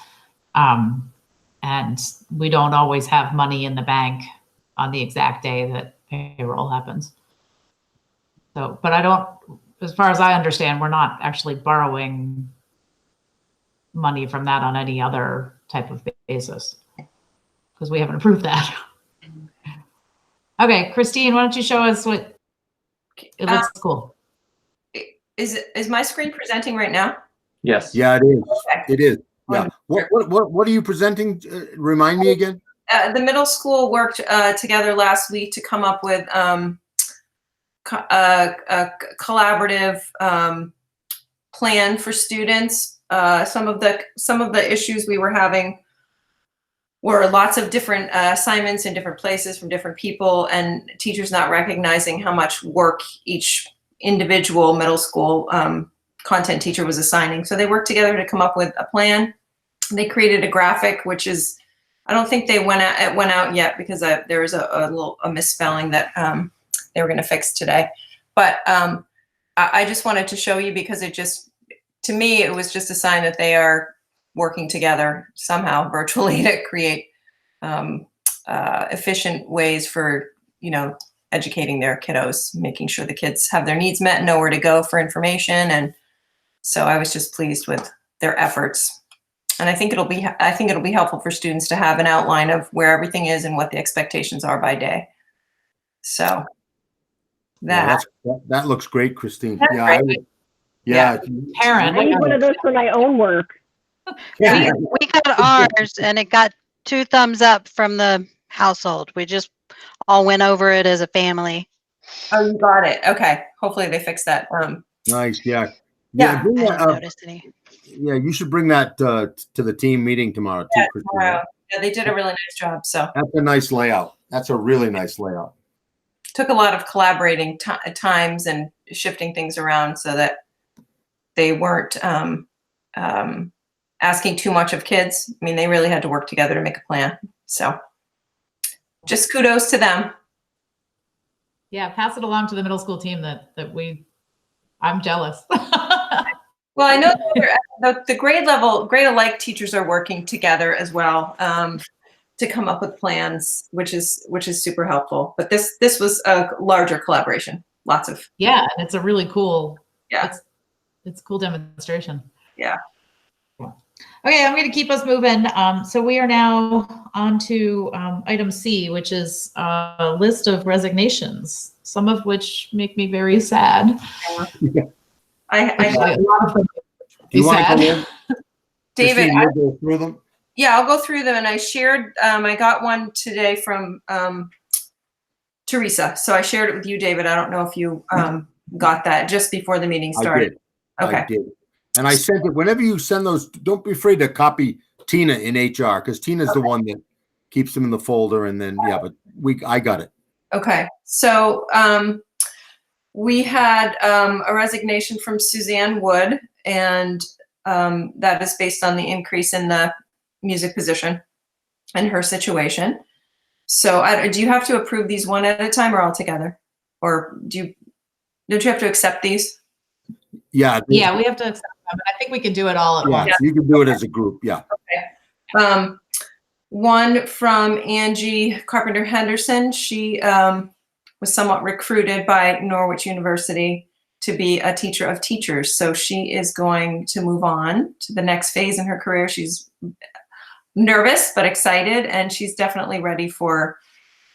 And we don't always have money in the bank on the exact day that payroll happens. So, but as far as I understand, we're not actually borrowing money from that on any other type of basis because we haven't approved that. Okay, Christine, why don't you show us what it looks cool. Is my screen presenting right now? Yes. Yeah, it is. Okay. It is. Yeah. What are you presenting? Remind me again. The middle school worked together last week to come up with a collaborative plan for students. Some of the issues we were having were lots of different assignments in different places from different people, and teachers not recognizing how much work each individual middle school content teacher was assigning. So they worked together to come up with a plan. They created a graphic, which is, I don't think it went out yet because there was a misspelling that they were going to fix today. But I just wanted to show you because to me, it was just a sign that they are working together somehow virtually to create efficient ways for, educating their kiddos, making sure the kids have their needs met, know where to go for information. And so I was just pleased with their efforts. And I think it'll be helpful for students to have an outline of where everything is and what the expectations are by day. So that looks great, Christine. Yeah, parent. I need one of those for my own work. We got ours and it got 2 thumbs up from the household. We just all went over it as a family. Oh, you got it. Okay. Hopefully they fixed that. Nice. Yeah. Yeah. Bring I that, didn't notice any. yeah, you should bring that to the team meeting tomorrow too, Christine. Tomorrow. Yeah, they did a really nice job. So That's a nice layout. That's a really nice layout. took a lot of collaborating times and shifting things around so that they weren't asking too much of kids. I mean, they really had to work together to make a plan. So just kudos to them. Yeah, pass it along to the middle school team that I'm jealous. Well, I know the grade alike teachers are working together as well to come up with plans, which is super helpful. But this was a larger collaboration. Lots of and it's a really cool. Yeah, it's a cool demonstration. Yeah. Okay, I'm going to keep us moving. So we are now on to item C, which is a list of resignations, some of which make me very sad. I A lot of them make me You want to sad. go in? David, Christine, you'll go through them? yeah, I'll go through them, and I shared. I got one today from Theresa, so I shared it with you, David. I don't know if you got that just before the meeting started. Okay. I did. And I sent it. Whenever you send those, don't be afraid to copy Tina in HR, because Tina's the one that keeps them in the folder. And then, yeah, but I got it. Okay. So we had a resignation from Suzanne Wood, and that is based on the increase in the music position and her situation. So do you have to approve these one at a time or all together? Or don't you have to accept these? Yeah. Yeah, we have to accept them. I think we can do it all at once. You can do it as a group. Yeah. Okay. One from Angie Carpenter Henderson. She was somewhat recruited by Norwich University to be a teacher of teachers. So she is going to move on to the next phase in her career. She's nervous but excited, and she's definitely ready for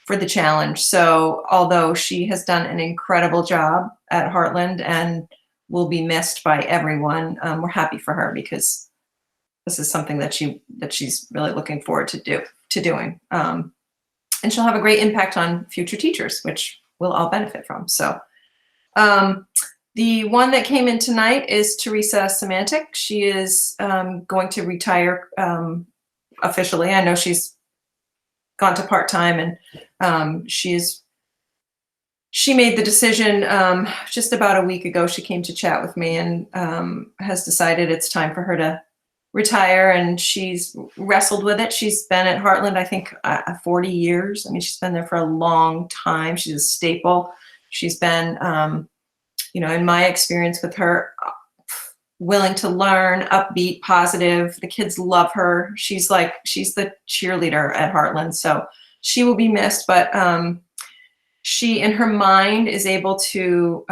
the challenge. So although she has done an incredible job at Heartland and will be missed by everyone, we're happy for her because this is something that she's really looking forward to doing. And she'll have a great impact on future teachers, which we'll all benefit from. So the one that came in tonight is Theresa Symantec. She is going to retire officially. I know she's gone to part-time, and she made the decision just about a week ago. She came to chat with me and has decided it's time for her to retire, and she's wrestled with it. She's been at Heartland, I think, 40 years. I mean, she's been there for a long time. She's a staple. She's been, in my experience with her, willing to learn, upbeat, positive. The kids love her. She's the cheerleader at Heartland. So she will be missed, but she, in her mind, is able to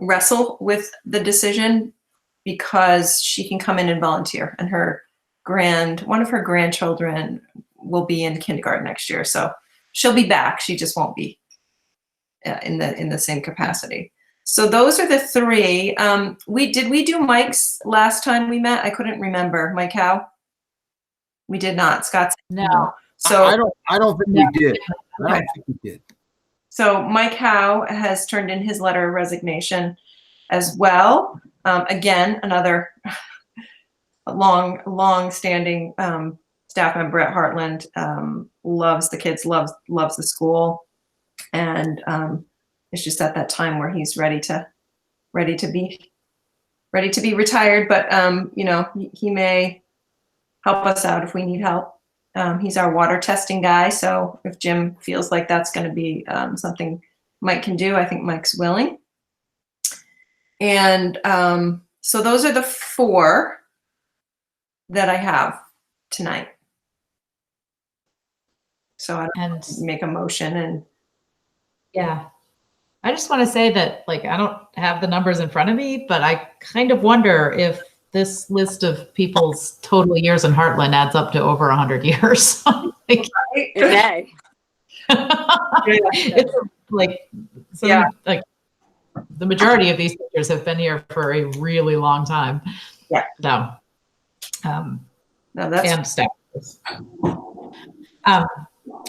wrestle with the decision because she can come in and volunteer, and one of her grandchildren will be in kindergarten next year. So she'll be back. She just won't be in the same capacity. So those are the three. Did we do Mike's last time we met? I couldn't remember. Mike Howe? We did not. Scott? No. So I don't think we did. I don't think we did. So Mike Howe has turned in his letter of resignation as well. Again, another long-standing staff member at Heartland, loves the kids, loves the school, and it's just at that time where he's ready to be retired. But he may help us out if we need help. He's our water testing guy, so if Jim feels like that's going to be something Mike can do, I think Mike's willing. And so those are the four that I have tonight. So I don't make a motion and. Yeah. I just want to say that, I don't have the numbers in front of me, but I kind of wonder if this list of people's total years in Heartland adds up to over 100 years. Okay. It's the majority of these teachers have been here for a really long time. Yeah. No, that's and staff.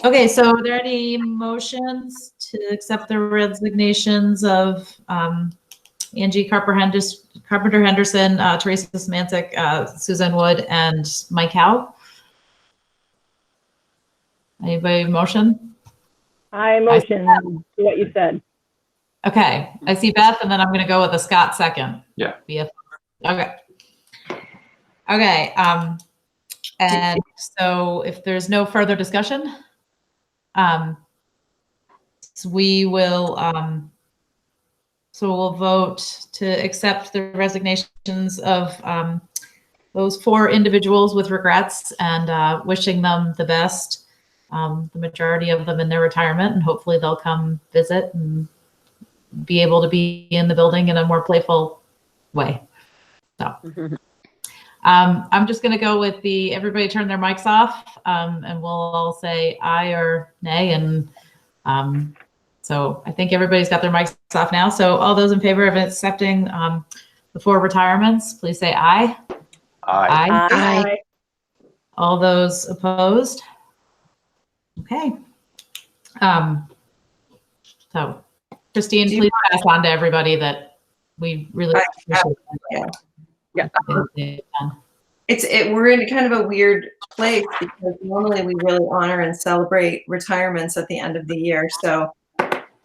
Okay, so are there any motions to accept the resignations of Angie Carpenter Henderson, Theresa Symantec, Susan Wood, and Mike Howe? Anybody motion? I motion to what you said. Okay, I see Beth, and then I'm going to go with a Scott second. Yeah. Okay. Okay. And so if there's no further discussion, we will we'll vote to accept the resignations of those four individuals with regrets and wishing them the best. The majority of them in their retirement, and hopefully they'll come visit and be able to be in the building in a more playful way. So, I'm just going to go with everybody turn their mics off, and we'll all say aye or nay. And so I think everybody's got their mics off now. So all those in favor of accepting the 4 retirements, please say aye. Aye. Aye. Aye. All those opposed? Okay. So Christine, please pass on to everybody that we really appreciate Yeah. We're in kind of a weird place because normally we really honor and celebrate retirements at the end of the year. So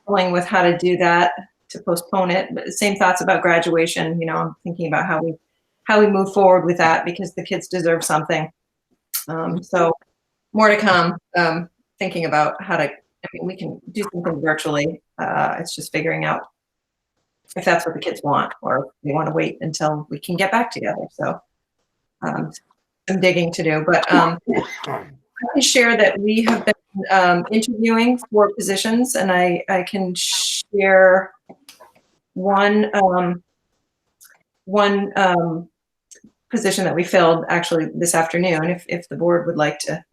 playing with how to do that, to postpone it, but same thoughts about graduation. You know, I'm thinking about how we move forward with that because the kids deserve something. So more to come. Thinking about how to. I mean, we can do something virtually. It's just figuring out if that's what the kids want, or if they want to wait until we can get back together. So some digging to do, but I can share that we have been interviewing for positions, and I can share one position that we filled actually this afternoon. If the board would like to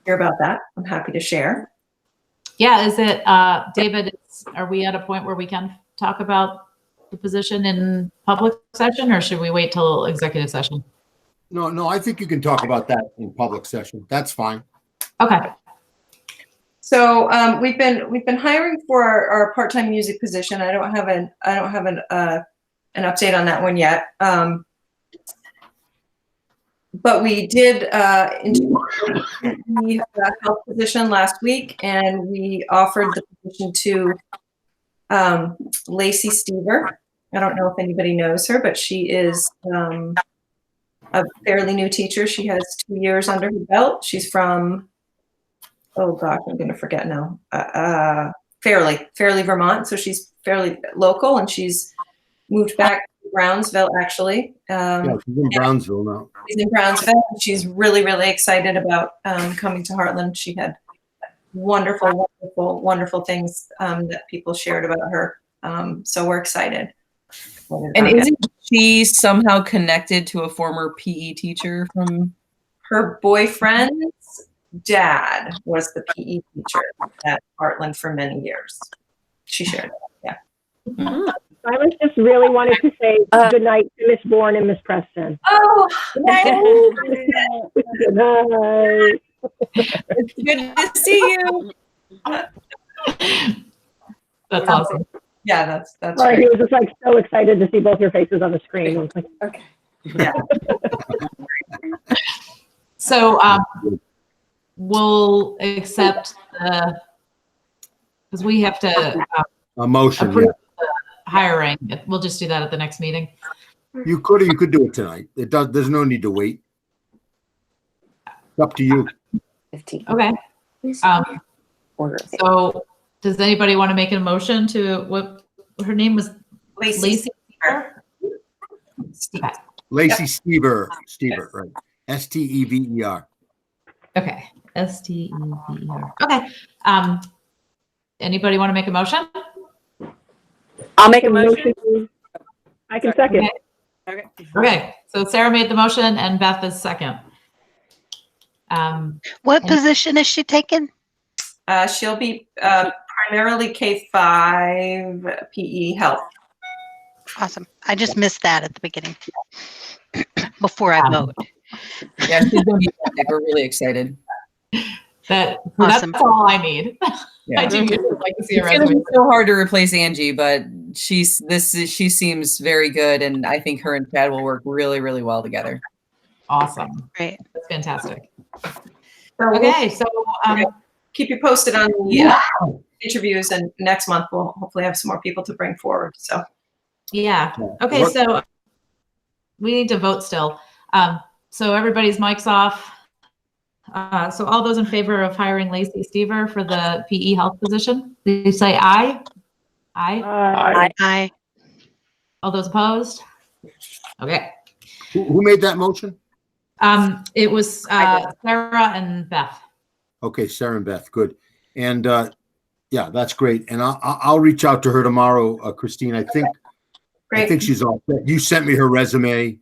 hear about that, I'm happy to share. Yeah, is it, David, are we at a point where we can talk about the position in public session, or should we wait till executive session? No, I think you can talk about that in public session. That's fine. Okay. So we've been hiring for our part-time music position. I don't have an update on that one yet. But we did the health position last week, and we offered the position to Lacey Stever. I don't know if anybody knows her, but she is a fairly new teacher. She has 2 years under her belt. She's from, oh gosh, I'm going to forget now. Fairleigh, Vermont. So she's fairly local, and she's moved back to Brownsville, actually. Yeah, she's in Brownsville now. She's in Brownsville. She's really, really excited about coming to Heartland. She had wonderful things that people shared about her. So we're excited. And isn't she somehow connected to a former PE teacher from? Her boyfriend's dad was the PE teacher at Heartland for many years. She shared that, yeah. I was just really wanted to say good night to Miss Bourne and Miss Preston. Oh, good night. It's good to see you. That's awesome. Yeah, that's Sorry, he was just like so excited to see both your faces on the screen. I was like, okay. Yeah. So we'll accept because we have to A motion, approve yeah. the hiring. We'll just do that at the next meeting. You could do it tonight. There's no need to wait. It's up to you. 15. Okay. Order. So does anybody want to make a motion to what her name was? Lacey. Lacey Stever, right. Stever. Okay. Stever. Okay. Anybody want to make a motion? I'll make a motion. I can second. Okay. So Sarah made the motion and Beth is second. What position is she taking? She'll be primarily K-5 PE health. Awesome. I just missed that at the beginning before I vote. Yeah, she's going to be fantastic. We're really excited. That's Awesome. all I need. Yeah. I do usually like to see a It's going to resume. be so hard to replace Angie, but she seems very good, and I think her and Chad will work really, really well together. Awesome. Great. That's fantastic. So Okay, so keep you posted on the interviews, and next month we'll hopefully have some more people to bring forward. So yeah. Okay, so we need to vote still. So everybody's mics off. So all those in favor of hiring Lacey Stever for the PE health position, please say aye. Aye. Aye. All those opposed? Okay. Who made that motion? It was Sarah and Beth. Okay, Sarah and Beth, good. And yeah, that's great. And I'll reach out to her tomorrow, Christine. I think she's all set. You sent me her resume,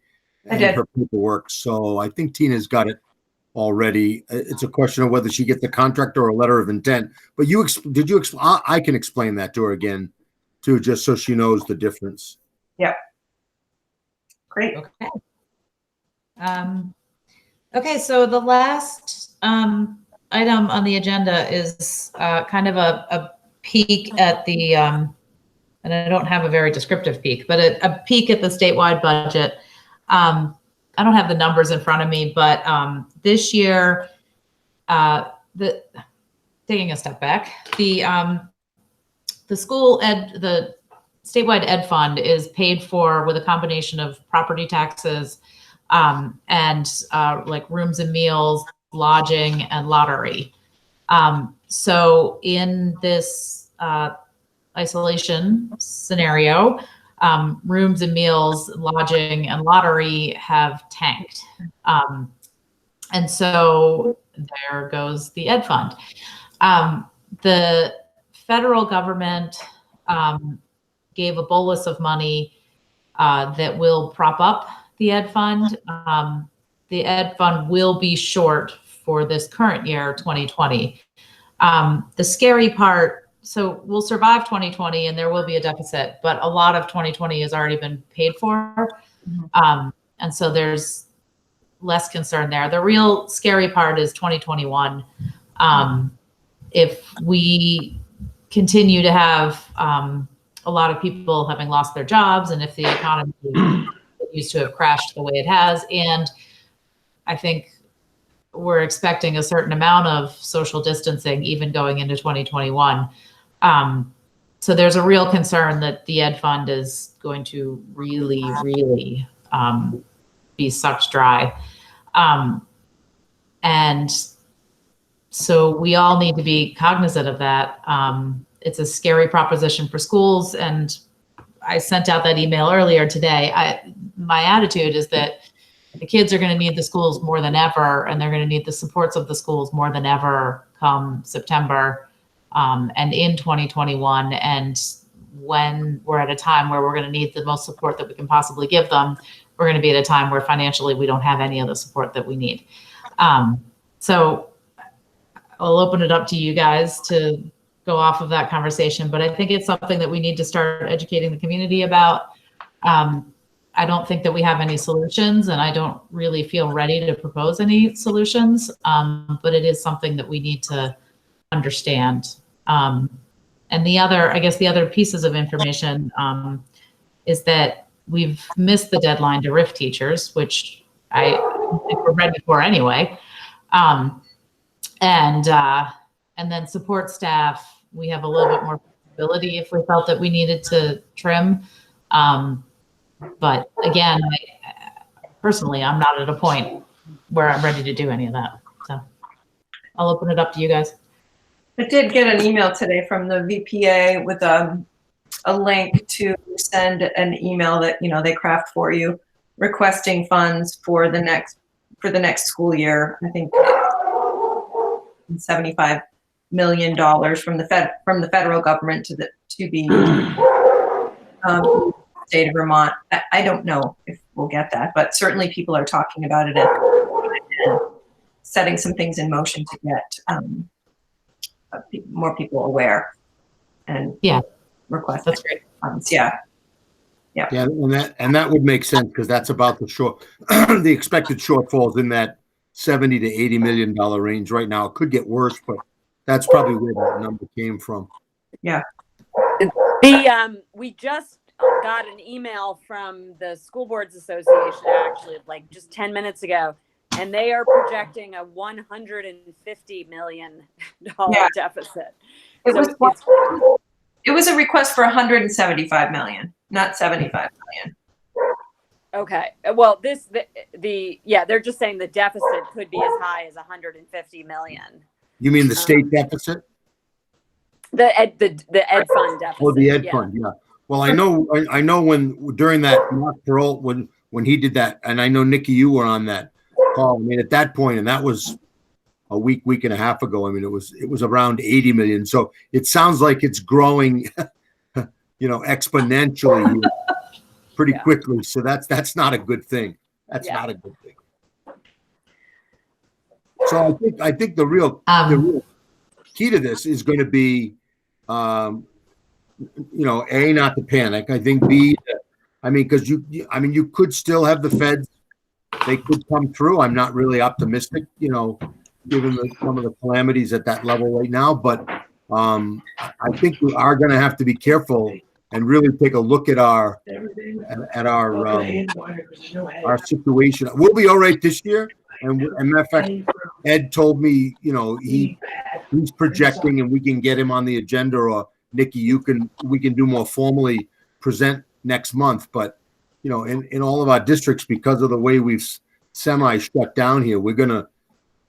I and did. her paperwork. So I think Tina's got it already. It's a question of whether she gets the contract or a letter of intent. But I can explain that to her again, too, just so she knows the difference. Yep. Great. Okay. Okay, so the last item on the agenda is kind of a peek at the, and I don't have a very descriptive peek, but a peek at the statewide budget. I don't have the numbers in front of me, but this year, taking a step back, the statewide ed fund is paid for with a combination of property taxes and like rooms and meals, lodging, and lottery. So in this isolation scenario, rooms and meals, lodging, and lottery have tanked. And so there goes the ed fund. The federal government gave a bolus of money that will prop up the ed fund. The ed fund will be short for this current year, 2020. The scary part, so we'll survive 2020 and there will be a deficit, but a lot of 2020 has already been paid for. And so there's less concern there. The real scary part is 2021. If we continue to have a lot of people having lost their jobs, and if the economy used to have crashed the way it has, and I think we're expecting a certain amount of social distancing even going into 2021. So there's a real concern that the ed fund is going to really, really be sucked dry. And so we all need to be cognizant of that. It's a scary proposition for schools. And I sent out that email earlier today. My attitude is that the kids are going to need the schools more than ever, and they're going to need the supports of the schools more than ever come September and in 2021. And when we're at a time where we're going to need the most support that we can possibly give them, we're going to be at a time where financially we don't have any of the support that we need. So I'll open it up to you guys to go off of that conversation, but I think it's something that we need to start educating the community about. I don't think that we have any solutions, and I don't really feel ready to propose any solutions, but it is something that we need to understand. And the other pieces of information is that we've missed the deadline to RIF teachers, which I think we're ready for anyway. And then support staff, we have a little bit more flexibility if we felt that we needed to trim. But again, personally, I'm not at a point where I'm ready to do any of that. So I'll open it up to you guys. I did get an email today from the VPA with a link to send an email that they craft for you, requesting funds for the next school year. I think $75 million from the federal government to the state of Vermont. I don't know if we'll get that, but certainly people are talking about it and setting some things in motion to get more people aware and request. That's great. Funds. Yeah, and that would make sense because that's about the expected shortfalls in that $70 to $80 million range right now. It could get worse, but that's probably where that number came from. Yeah. We just got an email from the School Boards Association actually like just 10 minutes ago, and they are projecting a $150 million deficit. It was a request for 175 million, not 75 million. Okay. Well, they're just saying the deficit could be as high as 150 million. You mean the state deficit? The ed fund deficit. Oh, the ed fund, yeah. Well, I know when during that Mark Peralt when he did that, and I know Nikki, you were on that call. I mean, at that point, and that was a week and a half ago. I mean, it was around 80 million. So it sounds like it's growing, exponentially pretty quickly. So that's not a good thing. That's Yeah. not a good thing. So I think the real key to this is going to be, A, not to panic. I think B, because you could still have the feds. They could come through. I'm not really optimistic, given some of the calamities at that level right now. But I think we are going to have to be careful and really take a look at our situation. We'll be all right this year. And matter of fact, Ed told me, he's projecting, and we can get him on the agenda, or Nikki, we can do more formally present next month. But in all of our districts, because of the way we've semi shut down here, we're gonna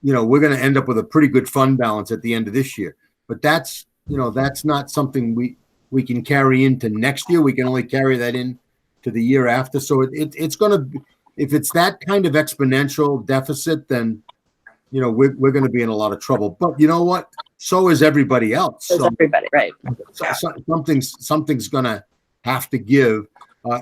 end up with a pretty good fund balance at the end of this year. But that's not something we can carry into next year. We can only carry that in to the year after. So it's going to, if it's that kind of exponential deficit, then we're going to be in a lot of trouble. But you know what? So is everybody else. So everybody, right? Something's going to have to give.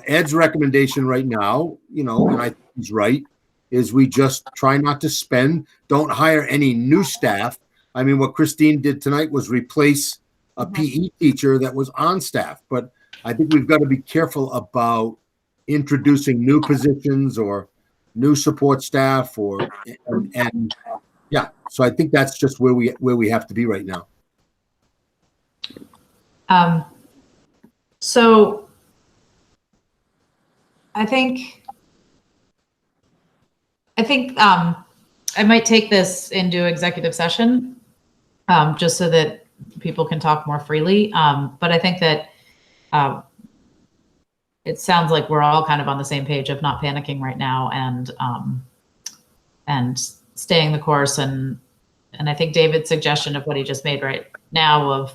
Ed's recommendation right now, and I think he's right, is we just try not to spend. Don't hire any new staff. I mean, what Christine did tonight was replace a PE teacher that was on staff. But I think we've got to be careful about introducing new positions or new support staff, and so I think that's just where we have to be right now. So I think I might take this into executive session, just so that people can talk more freely. But I think that it sounds like we're all kind of on the same page of not panicking right now, and staying the course. And I think David's suggestion of what he just made right now of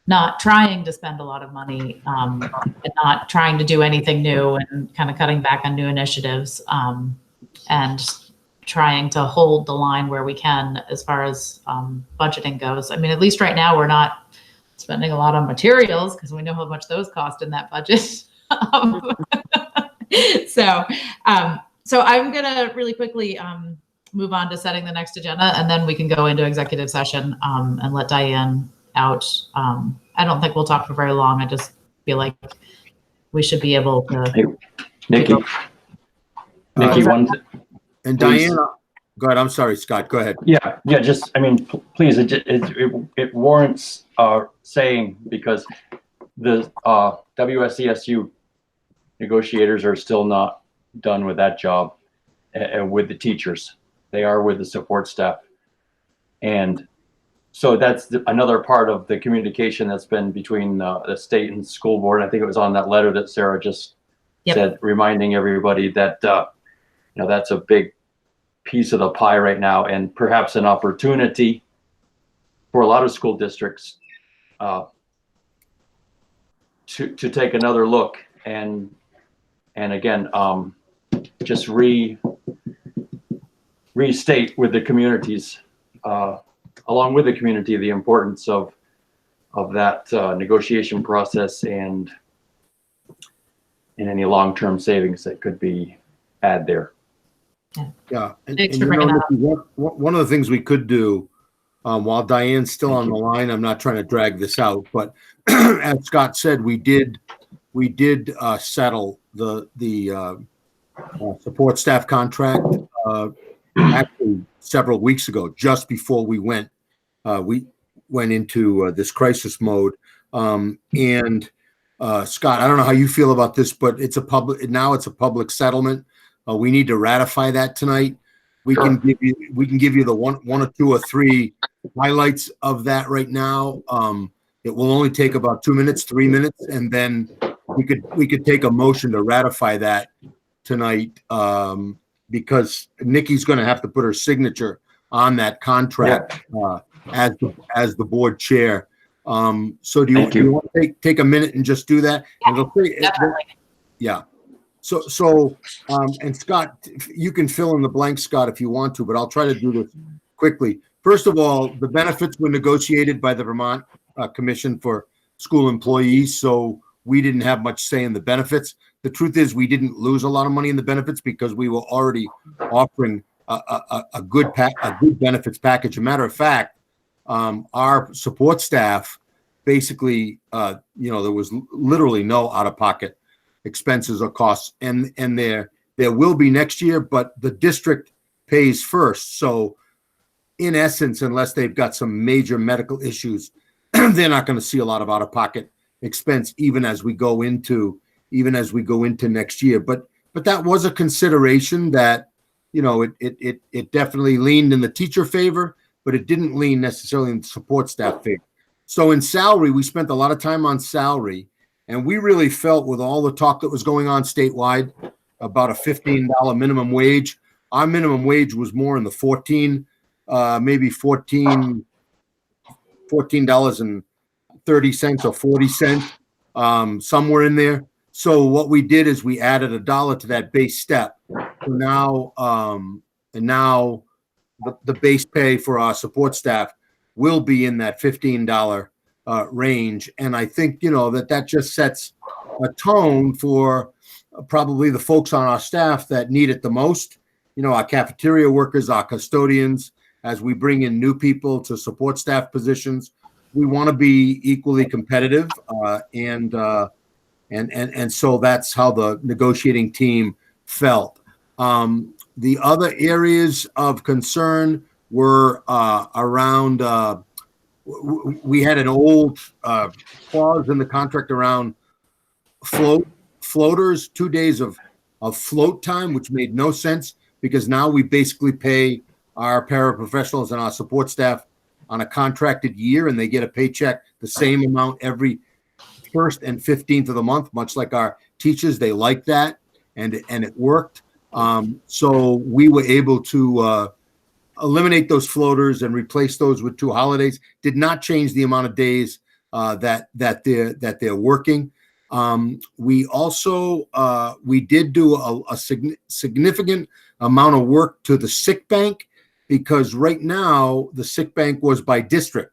not trying to spend a lot of money, and not trying to do anything new, and kind of cutting back on new initiatives, and trying to hold the line where we can as far as budgeting goes. I mean, at least right now we're not spending a lot on materials, because we know how much those cost in that budget. So I'm gonna really quickly move on to setting the next agenda, and then we can go into executive session and let Diane out. I don't think we'll talk for very long. I just feel like we should be able to. Hey, Nikki, one. And Diane, go ahead. I'm sorry, Scott. Go ahead. Yeah. Just, please, it warrants saying, because the WSESU negotiators are still not done with that job, with the teachers. They are with the support staff, and so that's another part of the communication that's been between the state and school board. I think it was on that letter that Sarah just said, reminding everybody that that's a big piece of the pie right now, and perhaps an opportunity for a lot of school districts to take another look and again just restate with the communities, along with the community, the importance of that negotiation process and any long-term savings that could be had there. Yeah, and one of the things we could do, while Diane's still on the line, I'm not trying to drag this out, but as Scott said, we did settle the support staff contract actually several weeks ago, just before we went into this crisis mode. And Scott, I don't know how you feel about this, but it's a public settlement. We need to ratify that tonight. We can give you the one or two or three highlights of that right now. It will only take about 2 minutes, 3 minutes, and then we could take a motion to ratify that tonight, because Nikki's going to have to put her signature on that contract as the board chair. So do you want to take a minute and just do that? Yeah. So, and Scott, you can fill in the blanks, Scott, if you want to, but I'll try to do this quickly. First of all, the benefits were negotiated by the Vermont Commission for School Employees, so we didn't have much say in the benefits. the truth is we didn't lose a lot of money in the benefits because we were already offering a good benefits package. A matter of fact, our support staff basically, there was literally no out-of-pocket expenses or costs, and there will be next year, but the district pays first. So in essence, unless they've got some major medical issues, they're not going to see a lot of out-of-pocket expense even as we go into next year. But that was a consideration that, it definitely leaned in the teacher favor, but it didn't lean necessarily in the support staff favor. So in salary, we spent a lot of time on salary, and we really felt with all the talk that was going on statewide about a $15 minimum wage. Our minimum wage was more in the $14.30 or 40 cents, somewhere in there. So what we did is we added $1 to that base step. So now, the base pay for our support staff will be in that $15 range. And I think, that just sets a tone for probably the folks on our staff that need it the most. Our cafeteria workers, our custodians, as we bring in new people to support staff positions, we want to be equally competitive. And so that's how the negotiating team felt. The other areas of concern were around, we had an old clause in the contract around floaters, 2 days of float time, which made no sense because now we basically pay our paraprofessionals and our support staff on a contracted year, and they get a paycheck the same amount every 1st and 15th of the month, much like our teachers. They like that, and it worked. So we were able to eliminate those floaters and replace those with 2 holidays. Did not change the amount of days that they're working. We also we did do a significant amount of work to the sick bank, because right now the sick bank was by district.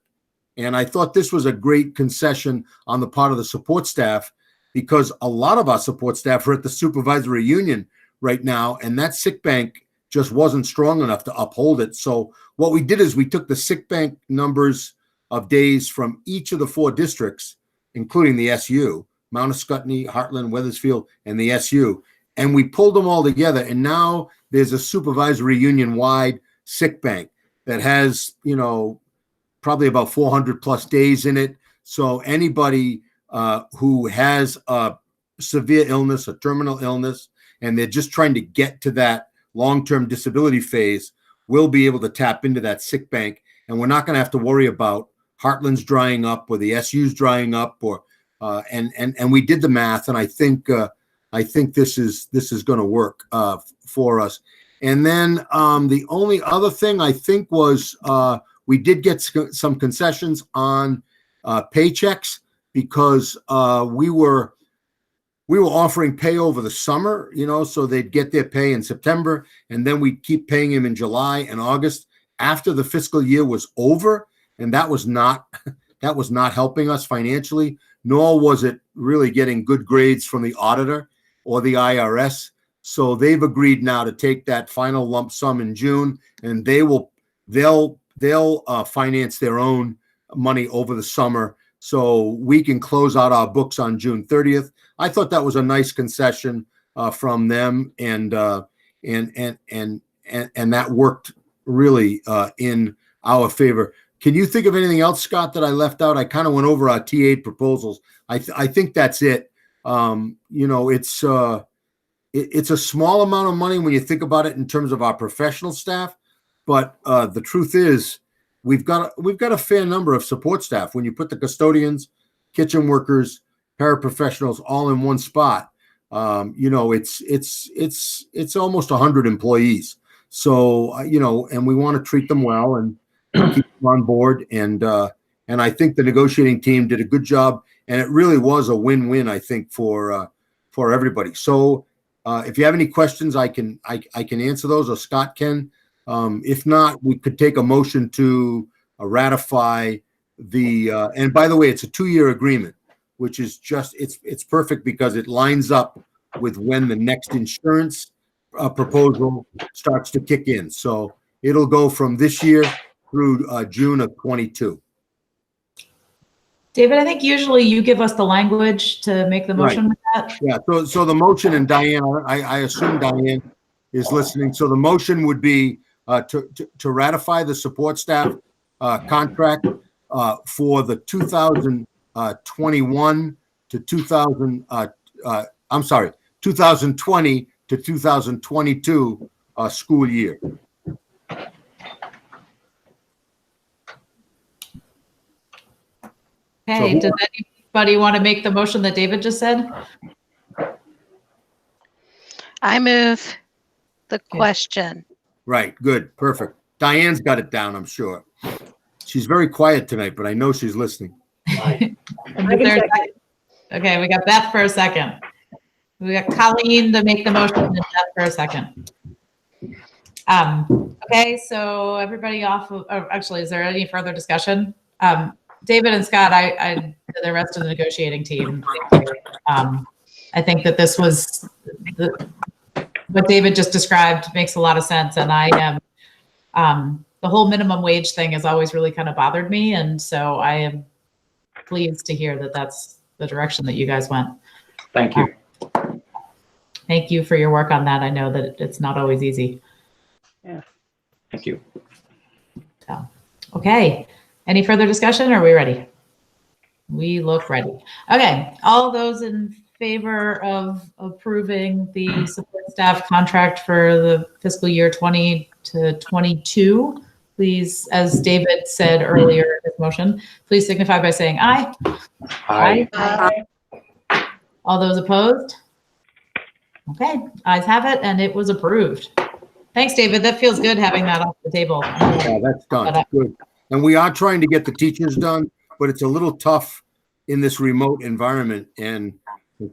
And I thought this was a great concession on the part of the support staff, because a lot of our support staff are at the supervisory union right now, and that sick bank just wasn't strong enough to uphold it. So what we did is we took the sick bank numbers of days from each of the 4 districts, including the SU, Mount Scottney, Heartland, Weathersfield, and the SU, and we pulled them all together. And now there's a supervisory union-wide sick bank that has, probably about 400 plus days in it. So anybody who has a severe illness, a terminal illness, and they're just trying to get to that long-term disability phase will be able to tap into that sick bank. And we're not going to have to worry about Heartland's drying up or the SU's drying up, or and we did the math, and I think this is going to work for us. And then the only other thing I think was we did get some concessions on paychecks, because we were offering pay over the summer, so they'd get their pay in September, and then we'd keep paying them in July and August after the fiscal year was over. And that was not helping us financially, nor was it really getting good grades from the auditor or the IRS. So they've agreed now to take that final lump sum in June, and they'll finance their own money over the summer, so we can close out our books on June 30th. I thought that was a nice concession from them, and that worked really in our favor. Can you think of anything else, Scott, that I left out? I kind of went over our T8 proposals. I think that's it. It's a small amount of money when you think about it in terms of our professional staff, but the truth is we've got a fair number of support staff. When you put the custodians, kitchen workers, paraprofessionals all in one spot, it's almost 100 employees. So and we want to treat them well and keep them on board. And I think the negotiating team did a good job, and it really was a win-win, I think, for everybody. So if you have any questions, I can answer those, or Scott can. If not, we could take a motion to ratify the. And by the way, it's a 2-year agreement, which is just it's perfect because it lines up with when the next insurance proposal starts to kick in. So it'll go from this year through June of 22. David, I think usually you give us the language to make the motion with that. Yeah, so the motion, and Diane, I assume Diane is listening. So the motion would be to ratify the support staff contract for the 2021 to 2020 to 2022 school year. Okay, does anybody want to make the motion that David just said? I move the question. Right, good, perfect. Diane's got it down, I'm sure. She's very quiet tonight, but I know she's listening. Okay, we got Beth for a second. We got Colleen to make the motion and Beth for a second. Okay, so everybody off of, actually, is there any further discussion? David and Scott, I the rest of the negotiating team. I think that this was what David just described makes a lot of sense, and I am the whole minimum wage thing has always really kind of bothered me, and so I am pleased to hear that that's the direction that you guys went. Thank you. Thank you for your work on that. I know that it's not always easy. Yeah. Thank you. So, okay. Any further discussion? Or are we ready? We look ready. Okay. All those in favor of approving the support staff contract for the fiscal year 20 to 22, please, as David said earlier in his motion, please signify by saying aye. Aye. Aye. All those opposed? Okay, ayes have it, and it was approved. Thanks, David. That feels good having that off the table. Yeah, that's done. Good. And we are trying to get the teachers done, but it's a little tough in this remote environment. And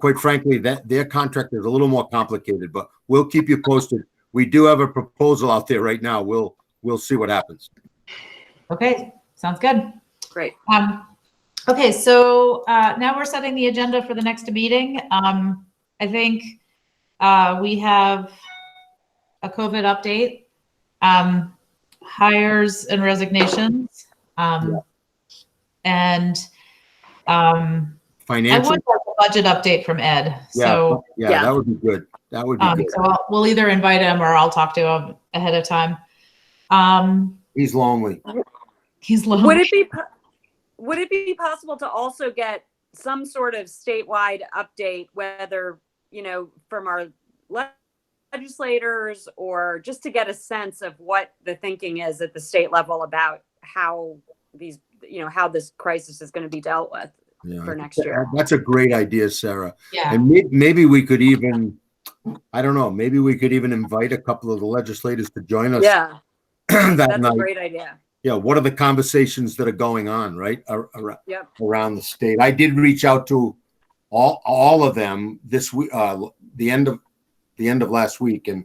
quite frankly, that their contract is a little more complicated, but we'll keep you posted. We do have a proposal out there right now. We'll see what happens. Okay, sounds good. Great. Okay, so now we're setting the agenda for the next meeting. I think we have a COVID update, hires and resignations, and I Financial. would like a budget update from Ed. So Yeah, that would be good. That would be good. so we'll either invite him or I'll talk to him ahead of time. He's lonely. He's lonely. Would it be possible to also get some sort of statewide update, whether, from our legislators, or just to get a sense of what the thinking is at the state level about how these, how this crisis is going to be dealt with for next year? That's a great idea, Sarah. Yeah. And maybe we could even, I don't know, maybe we could even invite a couple of the legislators to join us. Yeah. that That's night. a great idea. Yeah, what are the conversations that are going on, right, Yep. around the state? I did reach out to all of them this week, the end of last week, and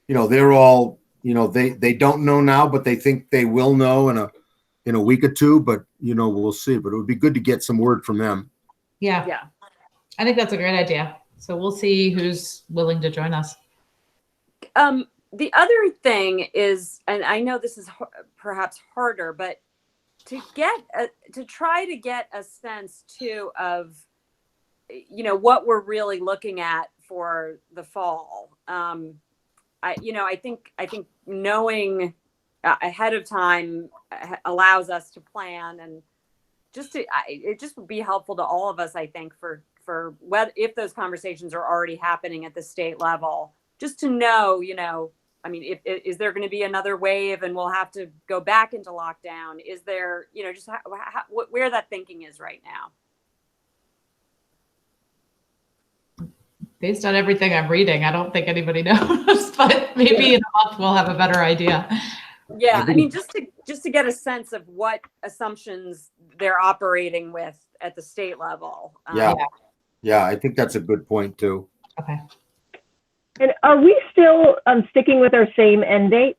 they're all, they don't know now, but they think they will know in a week or two. But we'll see. But it would be good to get some word from them. Yeah. Yeah. I think that's a great idea. So we'll see who's willing to join us. The other thing is, and I know this is perhaps harder, but to try to get a sense too of, what we're really looking at for the fall. I think knowing ahead of time allows us to plan, and it just would be helpful to all of us, I think, for whether, if those conversations are already happening at the state level, just to know, is there going to be another wave and we'll have to go back into lockdown? Is there, just where that thinking is right now? Based on everything I'm reading, I don't think anybody knows, but maybe in a month we'll have a better idea. Yeah, just to get a sense of what assumptions they're operating with at the state level. Yeah, I think that's a good point too. Okay. And are we still sticking with our same end date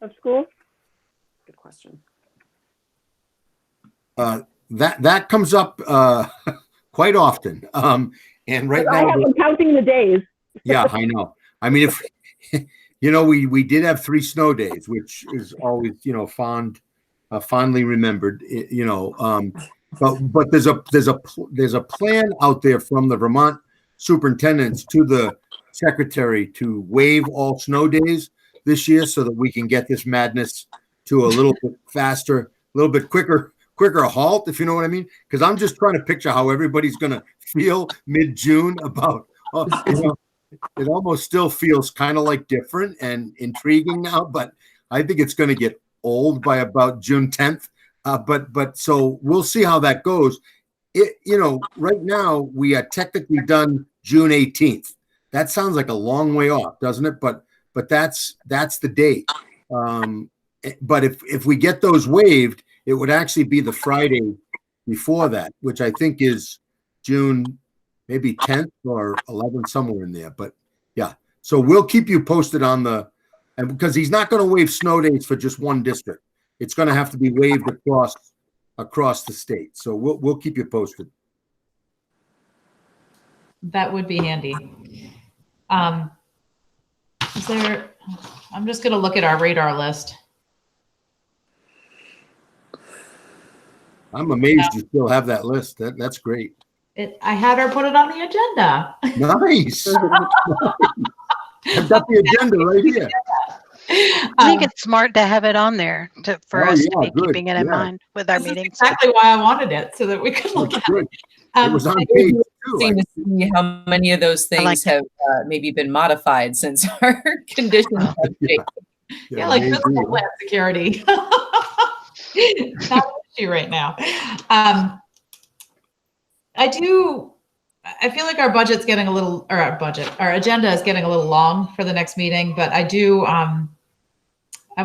of school? Good question. That comes up quite often, And right I now, I'm counting the days. yeah, I know. I mean, if we did have 3 snow days, which is always fondly remembered. But there's a plan out there from the Vermont superintendents to the secretary to waive all snow days this year, so that we can get this madness to a little bit faster, a little bit quicker halt, if you know what I mean. Because I'm just trying to picture how everybody's going to feel mid-June about. It almost still feels kind of like different and intriguing now, but I think it's going to get old by about June 10th. But so we'll see how that goes. Right now we are technically done June 18th. That sounds like a long way off, doesn't it? But that's the date. But if we get those waived, it would actually be the Friday before that, which I think is June maybe 10th or 11th, somewhere in there. But yeah, so we'll keep you posted on and because he's not going to waive snow days for just one district. It's going to have to be waived across the state. So we'll keep you posted. That would be handy. I'm just going to look at our radar list. I'm amazed you still have that list. That's great. I had her put it on the agenda. Nice. I've got the agenda right here. I think it's smart to have it on there for us to be keeping it in mind with our meetings. Exactly why I wanted it, so that we could look at it. It was on page 2. To see how many of those things have maybe been modified since our conditions have changed. Yeah, like physical plant security. Not an issue right now. I feel like our budget's getting our agenda is getting a little long for the next meeting, but I'm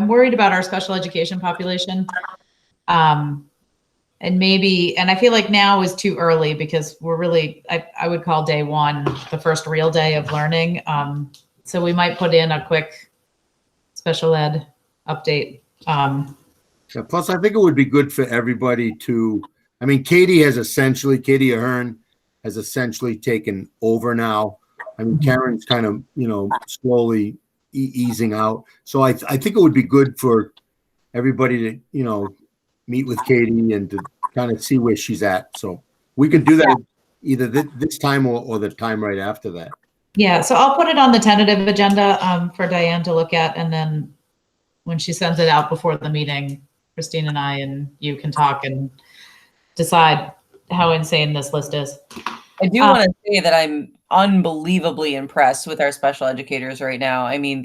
worried about our special education population. And I feel like now is too early because we're really, I would call day 1 the first real day of learning. So we might put in a quick special ed update. Plus, I think it would be good for everybody Katie Ahern has essentially taken over now. I mean, Karen's kind of, slowly easing out. So I think it would be good for everybody to, meet with Katie and to kind of see where she's at. So we could do that either this time or the time right after that. Yeah. So I'll put it on the tentative agenda for Diane to look at. And then when she sends it out before the meeting, Christine and I and you can talk and decide how insane this list is. I do want to say that I'm unbelievably impressed with our special educators right now. I mean,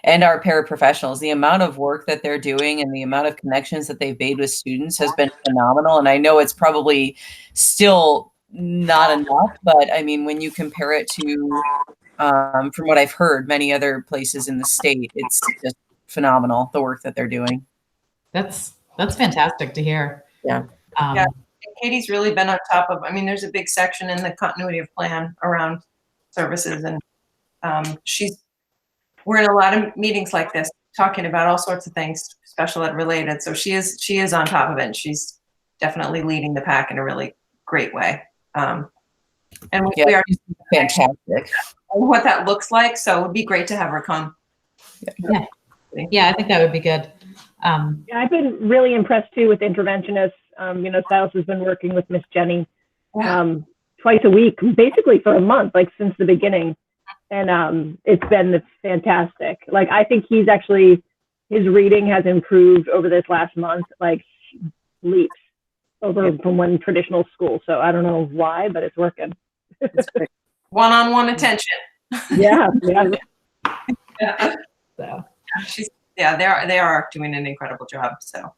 and our paraprofessionals, the amount of work that they're doing and the amount of connections that they've made with students has been phenomenal. And I know it's probably still not enough, but I mean, when you compare it to, from what I've heard, many other places in the state, it's just phenomenal, the work that they're doing. That's fantastic to hear. Yeah. Yeah. Katie's really been on top of, there's a big section in the continuity of plan around services, and we're in a lot of meetings like this talking about all sorts of things special ed related. So she is on top of it, and she's definitely leading the pack in a really great way. And we are fantastic. What that looks like. So it would be great to have her come. Yeah, I think that would be good. I've been really impressed too with interventionists. Silas has been working with Miss Jenny twice a week, basically for a month, like since the beginning. And it's been fantastic. Like, I think his reading has improved over this last month, like leaps from one traditional school. So I don't know why, but it's working. One-on-one attention. Yeah. So. They are doing an incredible job. So,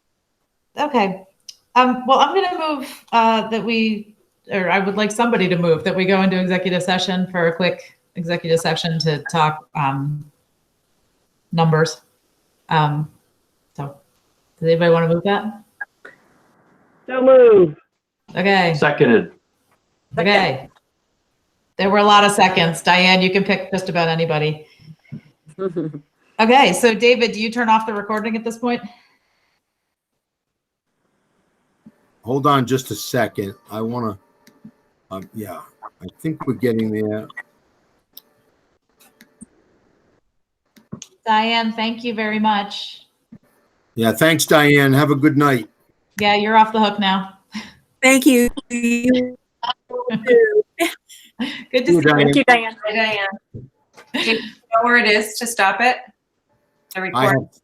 okay. Well, I'm going to move I would like somebody to move that we go into executive session for a quick executive session to talk numbers. So, does anybody want to move that? So move. Okay. Seconded. Okay. There were a lot of seconds. Diane, you can pick just about anybody. Okay, so David, do you turn off the recording at this point? Hold on just a second. I want to, yeah. I think we're getting there. Diane, thank you very much. Yeah, thanks, Diane. Have a good night. Yeah, you're off the hook now. Thank you. Good to See you, see you. Diane. Thank you, Diane. Hey, Diane. Do you know where it is to stop it? The I record. have